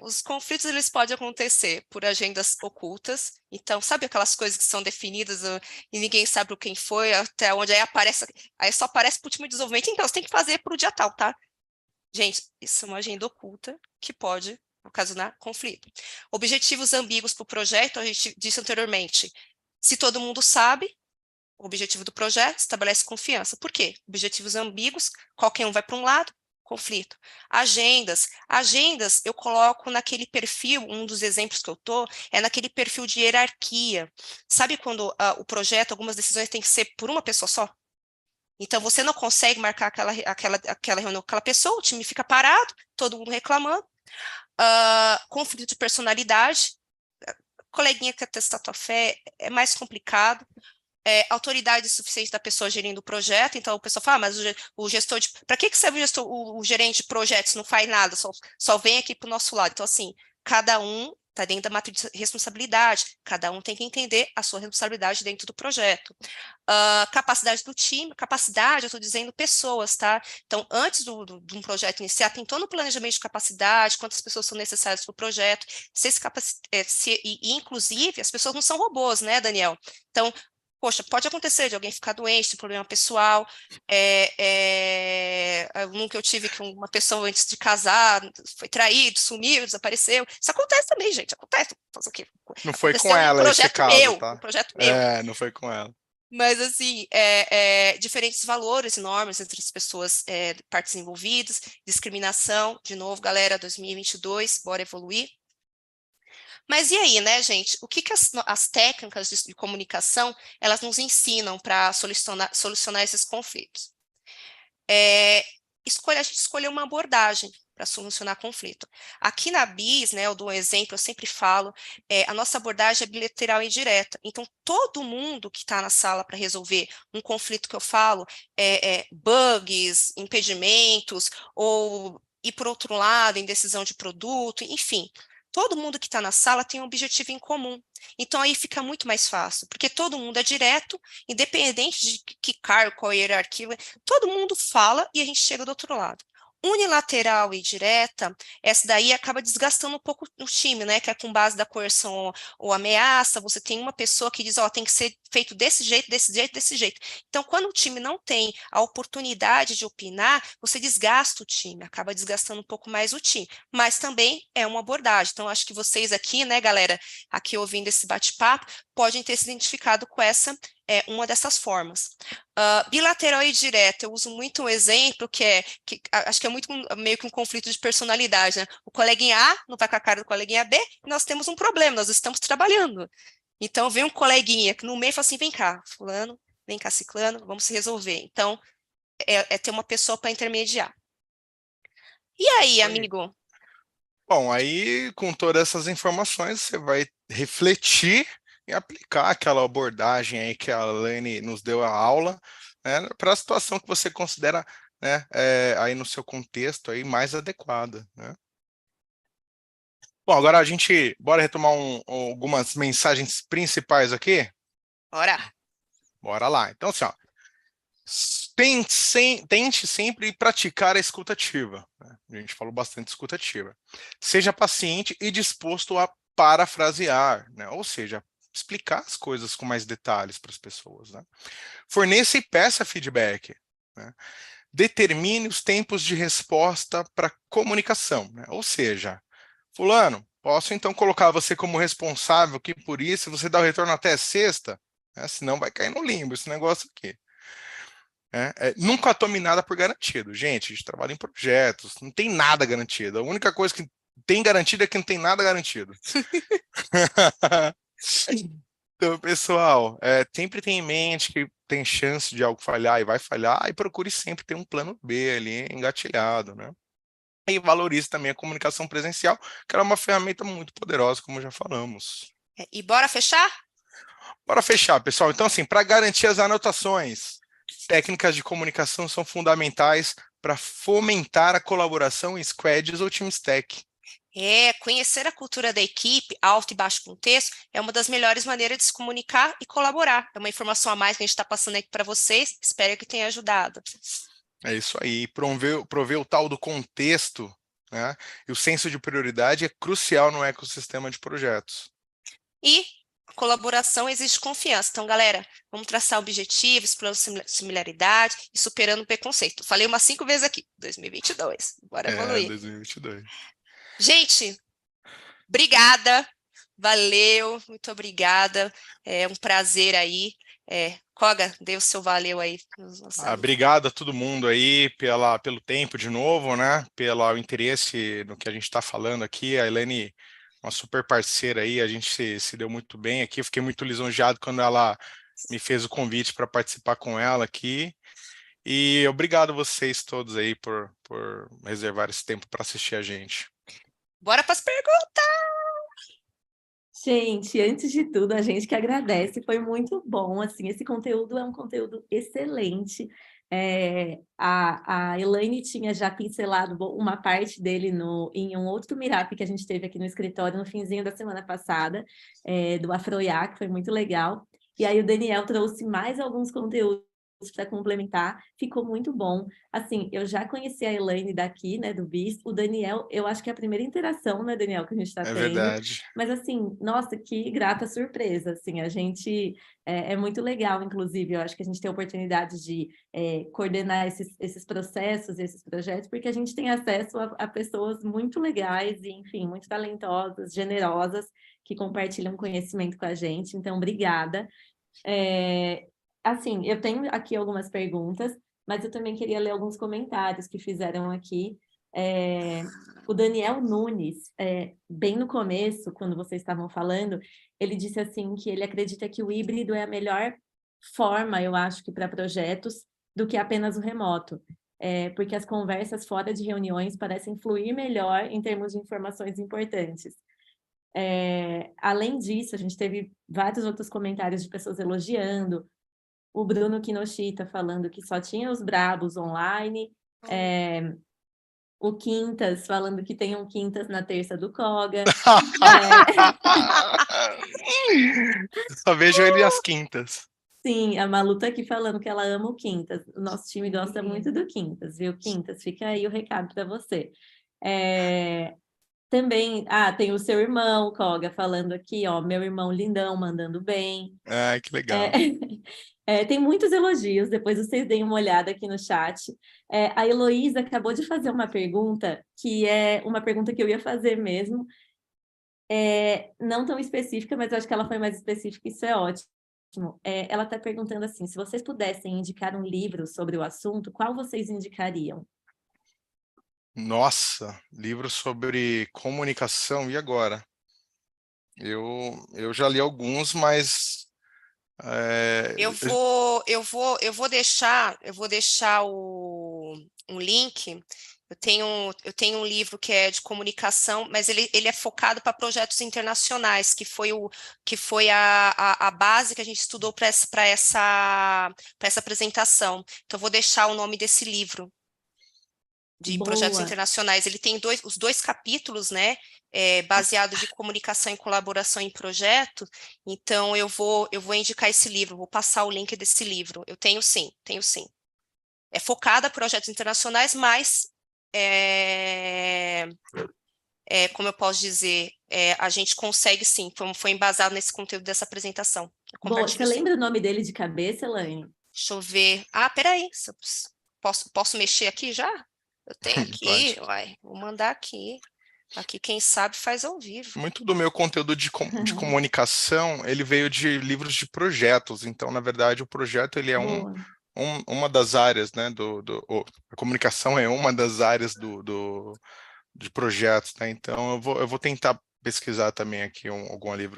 Os conflitos, eles podem acontecer por agendas ocultas. Então, sabe aquelas coisas que são definidas e ninguém sabe quem foi, até onde aí só aparece para o time de desenvolvimento. Então, você tem que fazer para o dia tal, tá? Gente, isso é uma agenda oculta que pode ocasionar conflito. Objetivos ambíguos para o projeto, a gente disse anteriormente, se todo mundo sabe, o objetivo do projeto estabelece confiança. Por quê? Objetivos ambíguos, qualquer um vai para um lado, conflito. Agendas eu coloco naquele perfil, um dos exemplos que eu estou, é naquele perfil de hierarquia. Sabe quando o projeto, algumas decisões têm que ser por uma pessoa só? Então, você não consegue marcar aquela reunião com aquela pessoa, o time fica parado, todo mundo reclamando. Conflito de personalidade, coleguinha quer testar tua fé, é mais complicado. Autoridade suficiente da pessoa gerindo o projeto, então o pessoal fala, mas o gestor de... Para que serve o gerente de projetos? Não faz nada, só vem aqui para o nosso lado. Então, assim, cada um está dentro da matriz de responsabilidade, cada um tem que entender a sua responsabilidade dentro do projeto. Capacidade do time, capacidade, eu estou dizendo pessoas, tá? Então, antes de um projeto iniciar, tem todo o planejamento de capacidade, quantas pessoas são necessárias para o projeto, inclusive, as pessoas não são robôs, né, Daniel? Então, poxa, pode acontecer de alguém ficar doente, tem problema pessoal. Nunca eu tive que uma pessoa antes de casar foi traído, sumiu, desapareceu. Isso acontece também, gente. Acontece. Fazer o quê? Não foi Aconteceu com ela esse caso, um tá? projeto meu. Não foi com ela. Mas, assim, diferentes valores e normas entre as pessoas, partes envolvidas, discriminação, de novo, galera, 2022, bora evoluir. Mas e aí, né, gente? O que as técnicas de comunicação, elas nos ensinam para solucionar esses conflitos? A gente escolheu uma abordagem para solucionar conflito. Aqui na BIS, né, eu dou um exemplo, eu sempre falo, a nossa abordagem é bilateral e direta. Então, todo mundo que está na sala para resolver um conflito que eu falo, bugs, impedimentos, ou ir por outro lado, indecisão de produto, enfim, todo mundo que está na sala tem um objetivo em comum. Então, aí fica muito mais fácil, porque todo mundo é direto, independente de que cargo, qual hierarquia, todo mundo fala e a gente chega do outro lado. Unilateral e direta, essa daí acaba desgastando um pouco o time, né? Que é com base da coerção ou ameaça, você tem uma pessoa que diz, ó, tem que ser feito desse jeito, desse jeito, desse jeito. Então, quando o time não tem a oportunidade de opinar, você desgasta o time, acaba desgastando um pouco mais o time. Mas também é uma abordagem. Então, acho que vocês aqui, né, galera, aqui ouvindo esse bate-papo, podem ter se identificado com essa, uma dessas formas. Bilateral e direta, eu uso muito um exemplo que acho que é muito meio que um conflito de personalidade, né? O coleguinha A não vai com a cara do coleguinha B, e nós temos um problema, nós estamos trabalhando. Então, vem um coleguinha que no meio fala assim, vem cá, fulano, vem cá, ciclano, vamos se resolver. Então, ter uma pessoa para intermediar. E aí, amigo? Bom, aí com todas essas informações, você vai refletir e aplicar aquela abordagem aí que a Elaine nos deu a aula, né, para a situação que você considera, né, aí no seu contexto aí mais adequada, né? Bom, agora bora retomar algumas mensagens principais aqui? Bora lá. Então, assim, ó, tente sempre praticar a escuta ativa, né? A gente falou bastante de escuta ativa. Seja paciente e disposto a parafrasear, né? Ou seja, explicar as coisas com mais detalhes para as pessoas, né? Forneça e peça feedback, né? Determine os tempos de resposta para comunicação, né? Ou seja, fulano, posso então colocar você como responsável aqui por isso, você dá o retorno até sexta, né? Senão vai cair no limbo esse negócio aqui. Nunca tome nada por garantido. Gente, a gente trabalha em projetos, não tem nada garantido. A única coisa que tem garantido é que não tem nada garantido. Então, pessoal, sempre tenha em mente que tem chance de algo falhar e vai falhar, e procure sempre ter um plano B ali engatilhado, né? E valorize também a comunicação presencial, que é uma ferramenta muito poderosa, como já falamos. E bora fechar? Bora fechar, pessoal. Então, assim, para garantir as anotações, técnicas de comunicação são fundamentais para fomentar a colaboração em squads ou team stack. Conhecer a cultura da equipe, alto e baixo contexto, é uma das melhores maneiras de se comunicar e colaborar. É uma informação a mais que a gente está passando aqui para vocês, espero que tenha ajudado. É isso aí, prover o tal do contexto, né? E o senso de prioridade é crucial no ecossistema de projetos. E a colaboração exige confiança. Então, galera, vamos traçar objetivos, planos de similaridade e superando o preconceito. Falei umas 5 vezes aqui, 2022, bora evoluir. 2022. Gente, Obrigada, valeu, muito obrigada. É um prazer aí. Koga, dê o seu valeu aí. Obrigado a todo mundo aí pelo tempo de novo, né? Pelo interesse no que a gente está falando aqui. A Elaine, uma super parceira aí, a gente se deu muito bem aqui. Eu fiquei muito lisonjeado quando ela me fez o convite para participar com ela aqui. E obrigado a vocês todos aí por reservar esse tempo para assistir a gente. Bora para as perguntas! Gente, antes de tudo, a gente que agradece, foi muito bom, assim, esse conteúdo é um conteúdo excelente. A Elaine tinha já pincelado uma parte dele em um outro meetup que a gente teve aqui no escritório no finzinho da semana passada, do Afroiá, que foi muito legal. E aí o Daniel trouxe mais alguns conteúdos para complementar, ficou muito bom. Assim, eu já conheci a Elaine daqui, né, do BIS, o Daniel, eu acho que é a primeira interação, né, Daniel, que a gente está É tendo. verdade. Mas assim, nossa, que grata surpresa, assim, a gente é muito legal, inclusive, eu acho que a gente tem a oportunidade de coordenar esses processos, esses projetos, porque a gente tem acesso a pessoas muito legais e, enfim, muito talentosas, generosas, que compartilham conhecimento com a gente, então, obrigada. Assim, eu tenho aqui algumas perguntas, mas eu também queria ler alguns comentários que fizeram aqui. O Daniel Nunes, bem no começo, quando vocês estavam falando, ele disse assim que ele acredita que o híbrido é a melhor forma, eu acho que para projetos, do que apenas o remoto. Porque as conversas fora de reuniões parecem fluir melhor em termos de informações importantes. Além disso, a gente teve vários outros comentários de pessoas elogiando, o Bruno Kinoshita falando que só tinha os brabos online, o Quintas falando que tem um Quintas na terça do Koga. Só vejo ele às quintas. Sim, a Malu tá aqui falando que ela ama o Quintas. O nosso time gosta muito do Quintas, viu, Quintas? Fica aí o recado para você. Também, tem o seu irmão, Koga, falando aqui, ó, meu irmão lindão, mandando bem. Ai, que legal. Tem muitos elogios, depois vocês deem uma olhada aqui no chat. A Heloísa acabou de fazer uma pergunta, que é uma pergunta que eu ia fazer mesmo, não tão específica, mas eu acho que ela foi mais específica, isso é ótimo. Ela está perguntando assim, se vocês pudessem indicar um livro sobre o assunto, qual vocês indicariam? Nossa, livro sobre comunicação, e agora? Eu já li alguns, mas Eu vou deixar um link. Eu tenho um livro que é de comunicação, mas ele é focado para projetos internacionais, que foi a base que a gente estudou para essa apresentação. Então, eu vou deixar o nome desse livro de projetos Boa. internacionais. Ele tem os dois capítulos, né? Baseado de comunicação e colaboração em projeto. Então, eu vou indicar esse livro, vou passar o link desse livro. Eu tenho sim. É focada em projetos internacionais, mas como eu posso dizer, a gente consegue sim, foi embasado nesse conteúdo dessa apresentação. Boa. Você lembra o nome dele de cabeça, Elaine? Deixa eu ver. Peraí, posso mexer aqui já? Eu tenho aqui, vou mandar aqui. Aqui, quem sabe, faz ao vivo. Muito do meu conteúdo de comunicação, ele veio de livros de projetos. Então, na verdade, o projeto ele é uma das áreas, né? A comunicação é uma das áreas de projetos, né? Então, eu vou tentar pesquisar também aqui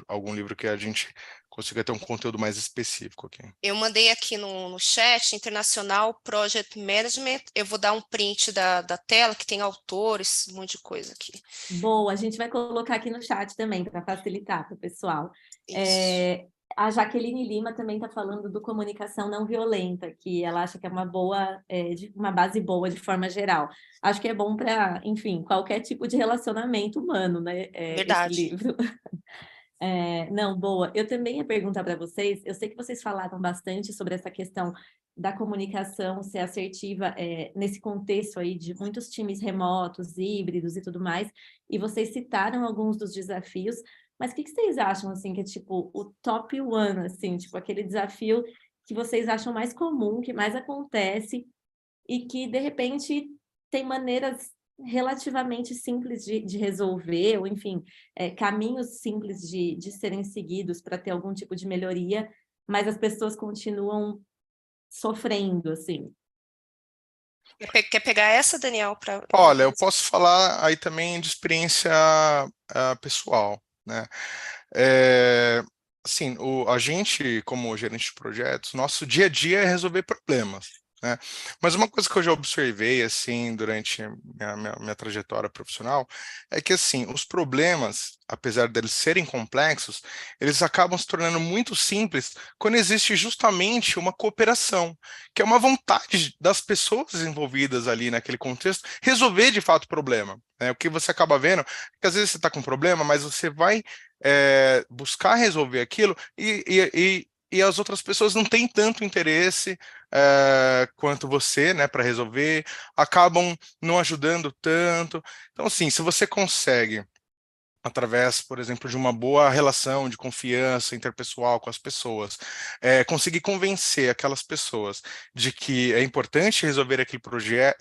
algum livro que a gente consiga ter um conteúdo mais específico aqui. Eu mandei aqui no chat, Internacional Project Management. Eu vou dar um print da tela, que tem autores, um monte de coisa aqui. Boa, a gente vai colocar aqui no chat também, para facilitar para o pessoal. Isso. A Jaqueline Lima também está falando do comunicação não violenta, que ela acha que é uma base boa de forma geral. Acho que é bom para, enfim, qualquer tipo de relacionamento humano, né? Verdade. Esse livro. Não, boa. Eu também ia perguntar para vocês, eu sei que vocês falaram bastante sobre essa questão da comunicação ser assertiva nesse contexto aí de muitos times remotos, híbridos e tudo mais, e vocês citaram alguns dos desafios, mas o que vocês acham, assim, que é tipo o top one, assim, tipo aquele desafio que vocês acham mais comum, que mais acontece e que, de repente, tem maneiras relativamente simples de resolver, ou enfim, caminhos simples de serem seguidos para ter algum tipo de melhoria, mas as pessoas continuam sofrendo, assim. Quer pegar essa, Daniel? Olha, eu posso falar aí também de experiência pessoal, né? Assim, a gente, como gerente de projetos, nosso dia a dia é resolver problemas, né? Mas uma coisa que eu já observei, assim, durante minha trajetória profissional, é que, assim, os problemas, apesar deles serem complexos, eles acabam se tornando muito simples quando existe justamente uma cooperação, que é uma vontade das pessoas envolvidas ali naquele contexto resolver de fato o problema, né? O que você acaba vendo é que às vezes você está com um problema, mas você vai buscar resolver aquilo e as outras pessoas não têm tanto interesse quanto você, né, para resolver, acabam não ajudando tanto. Então, assim, se você consegue através, por exemplo, de uma boa relação de confiança interpessoal com as pessoas, conseguir convencer aquelas pessoas de que é importante resolver aquele projeto,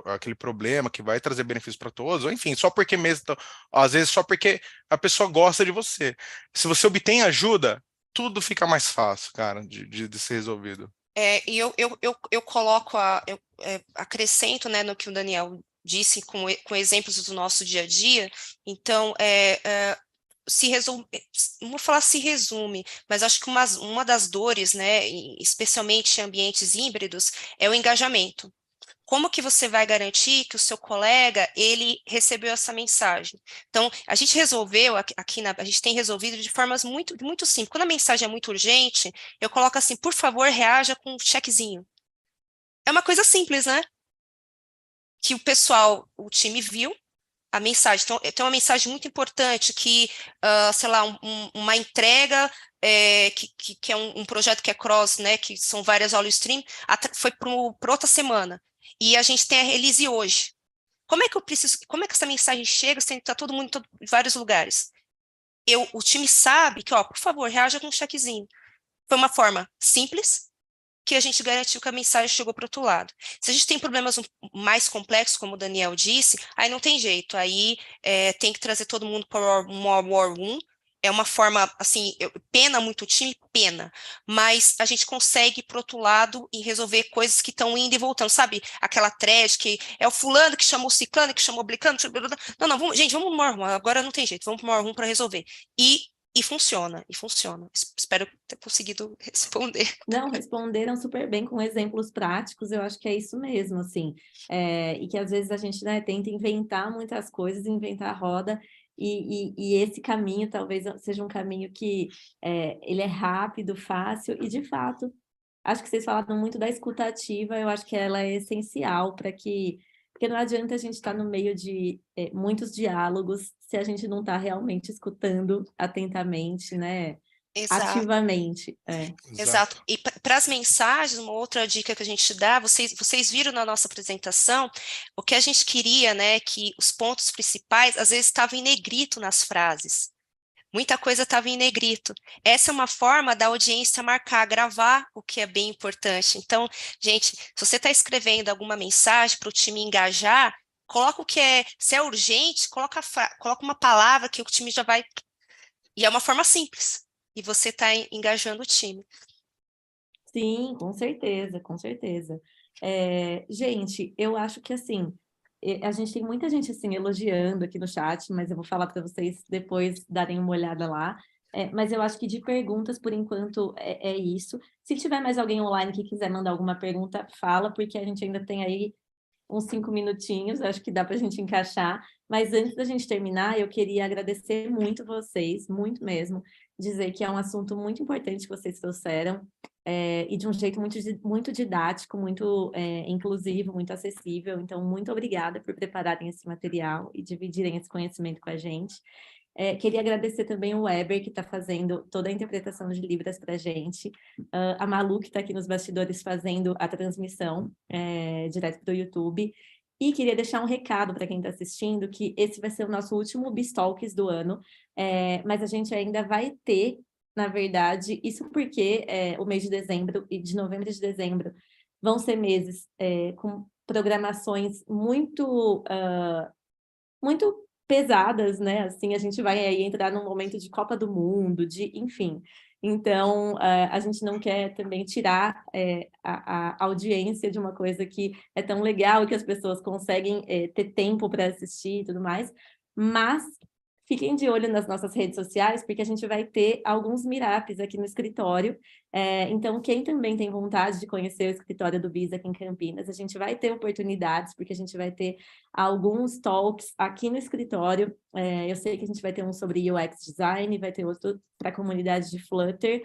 aquele problema que vai trazer benefícios para todos, ou enfim, só porque mesmo, às vezes só porque a pessoa gosta de você. Se você obtém ajuda, tudo fica mais fácil, cara, de ser resolvido. E eu coloco, acrescento, né, no que o Daniel disse com exemplos do nosso dia a dia. Então, se resume, não vou falar se resume, mas acho que uma das dores, né, especialmente em ambientes híbridos, é o engajamento. Como que você vai garantir que o seu colega, ele recebeu essa mensagem? Então, a gente resolveu, a gente tem resolvido de formas muito simples. Quando a mensagem é muito urgente, eu coloco assim, por favor, reaja com um checkzinho. É uma coisa simples, né? Que o time viu a mensagem. Então, tem uma mensagem muito importante que, sei lá, uma entrega, que é um projeto que é cross, né, que são várias aulas stream, foi para outra semana. E a gente tem a release hoje. Como é que essa mensagem chega sem estar todo mundo em vários lugares? O time sabe que, ó, por favor, reaja com um checkzinho. Foi uma forma simples, que a gente garantiu que a mensagem chegou para o outro lado. Se a gente tem problemas mais complexos, como o Daniel disse, aí não tem jeito, aí tem que trazer todo mundo para o War Room. É uma forma, assim, pena muito o time, pena, mas a gente consegue ir para o outro lado e resolver coisas que estão indo e voltando, sabe? Aquela thread que é o fulano que chamou o ciclano, que chamou o blicano, não, gente, vamos no War Room, agora não tem jeito, vamos para o War Room para resolver. E funciona, e funciona. Espero ter conseguido responder. Não, responderam super bem com exemplos práticos, eu acho que é isso mesmo, assim, e que às vezes a gente, né, tenta inventar muitas coisas, inventar a roda, e esse caminho talvez seja um caminho que ele é rápido, fácil, e de fato, acho que vocês falaram muito da escuta ativa, eu acho que ela é essencial para que, porque não adianta a gente estar no meio de muitos diálogos se a gente não está realmente escutando atentamente, né? Exato. Ativamente. Exato. E para as mensagens, uma outra dica que a gente dá, vocês viram na nossa apresentação, o que a gente queria, né, que os pontos principais, às vezes, estavam em negrito nas frases. Muita coisa estava em negrito. Essa é uma forma da audiência marcar, gravar o que é bem importante. Então, gente, se você está escrevendo alguma mensagem para o time engajar, coloca o que se é urgente, coloca uma palavra que o time já vai... E é uma forma simples. E você está engajando o time. Sim, com certeza, com certeza. Gente, eu acho que assim, a gente tem muita gente assim elogiando aqui no chat, mas eu vou falar para vocês depois darem uma olhada lá. Mas eu acho que de perguntas, por enquanto, é isso. Se tiver mais alguém online que quiser mandar alguma pergunta, fala, porque a gente ainda tem aí uns 5 minutinhos, acho que dá para a gente encaixar. Mas antes da gente terminar, eu queria agradecer muito vocês, muito mesmo, dizer que é um assunto muito importante que vocês trouxeram, e de um jeito muito didático, muito inclusivo, muito acessível. Então, muito obrigada por prepararem esse material e dividirem esse conhecimento com a gente. Queria agradecer também o Weber, que está fazendo toda a interpretação de Libras para a gente, a Malu, que está aqui nos bastidores fazendo a transmissão direto do YouTube, e queria deixar um recado para quem está assistindo, que esse vai ser o nosso último BizTalks do ano, mas a gente ainda vai ter, na verdade, isso porque o mês de dezembro e de novembro e de dezembro vão ser meses com programações muito, muito pesadas, né? Assim, a gente vai aí entrar num momento de Copa do Mundo, enfim. Então, a gente não quer também tirar a audiência de uma coisa que é tão legal e que as pessoas conseguem ter tempo para assistir e tudo mais, mas fiquem de olho nas nossas redes sociais, porque a gente vai ter alguns meetups aqui no escritório. Então, quem também tem vontade de conhecer o escritório do BIS aqui em Campinas, a gente vai ter oportunidades, porque a gente vai ter alguns talks aqui no escritório. Eu sei que a gente vai ter um sobre UX Design, vai ter outro para a comunidade de Flutter.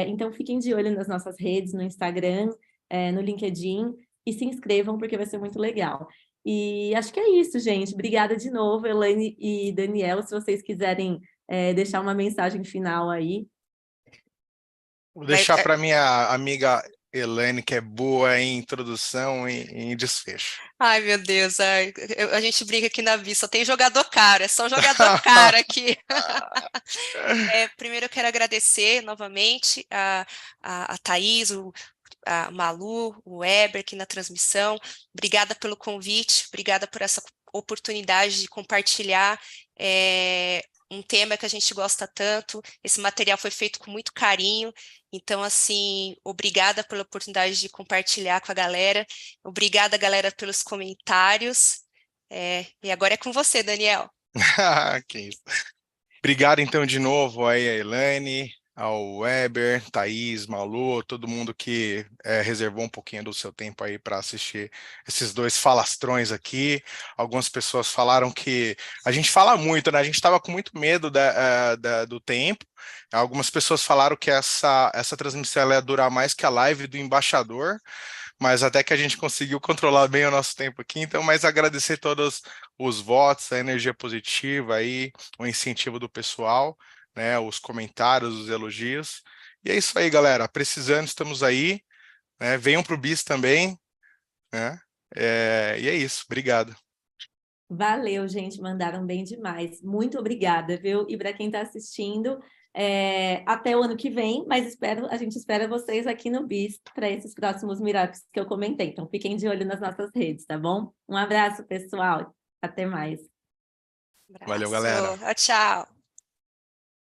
Então, fiquem de olho nas nossas redes, no Instagram, no LinkedIn, e se inscrevam, porque vai ser muito legal. E acho que é isso, gente. Obrigada de novo, Elaine e Daniel, se vocês quiserem deixar uma mensagem final aí. Vou deixar para minha amiga Elaine, que é boa em introdução e em desfecho. Ai, meu Deus, a gente brinca aqui na BIS, só tem jogador caro, é só jogador caro aqui. Primeiro eu quero agradecer novamente a Thaís, a Malu, o Weber aqui na transmissão. Obrigada pelo convite, obrigada por essa oportunidade de compartilhar um tema que a gente gosta tanto. Esse material foi feito com muito carinho, então, assim, obrigada pela oportunidade de compartilhar com a galera. Obrigada, galera, pelos comentários. E agora é com você, Daniel. Que isso. Obrigado, então, de novo aí a Elaine, ao Weber, Thaís, Malu, todo mundo que reservou um pouquinho do seu tempo aí para assistir esses dois falastrões aqui. Algumas pessoas falaram que a gente fala muito, né? A gente estava com muito medo do tempo. Algumas pessoas falaram que essa transmissão ela ia durar mais que a live do embaixador, mas até que a gente conseguiu controlar bem o nosso tempo aqui. Então, mais agradecer todos os votos, a energia positiva aí, o incentivo do pessoal, né, os comentários, os elogios. E é isso aí, galera. Precisando, estamos aí. Né, venham para o BIS também. Né, e é isso. Obrigado. Valeu, gente. Mandaram bem demais. Muito obrigada, viu? E para quem está assistindo, até o ano que vem, mas a gente espera vocês aqui no BIS para esses próximos meetups que eu comentei. Então, fiquem de olho nas nossas redes, tá bom? Um abraço, pessoal. Até mais. Valeu, galera. Tchau.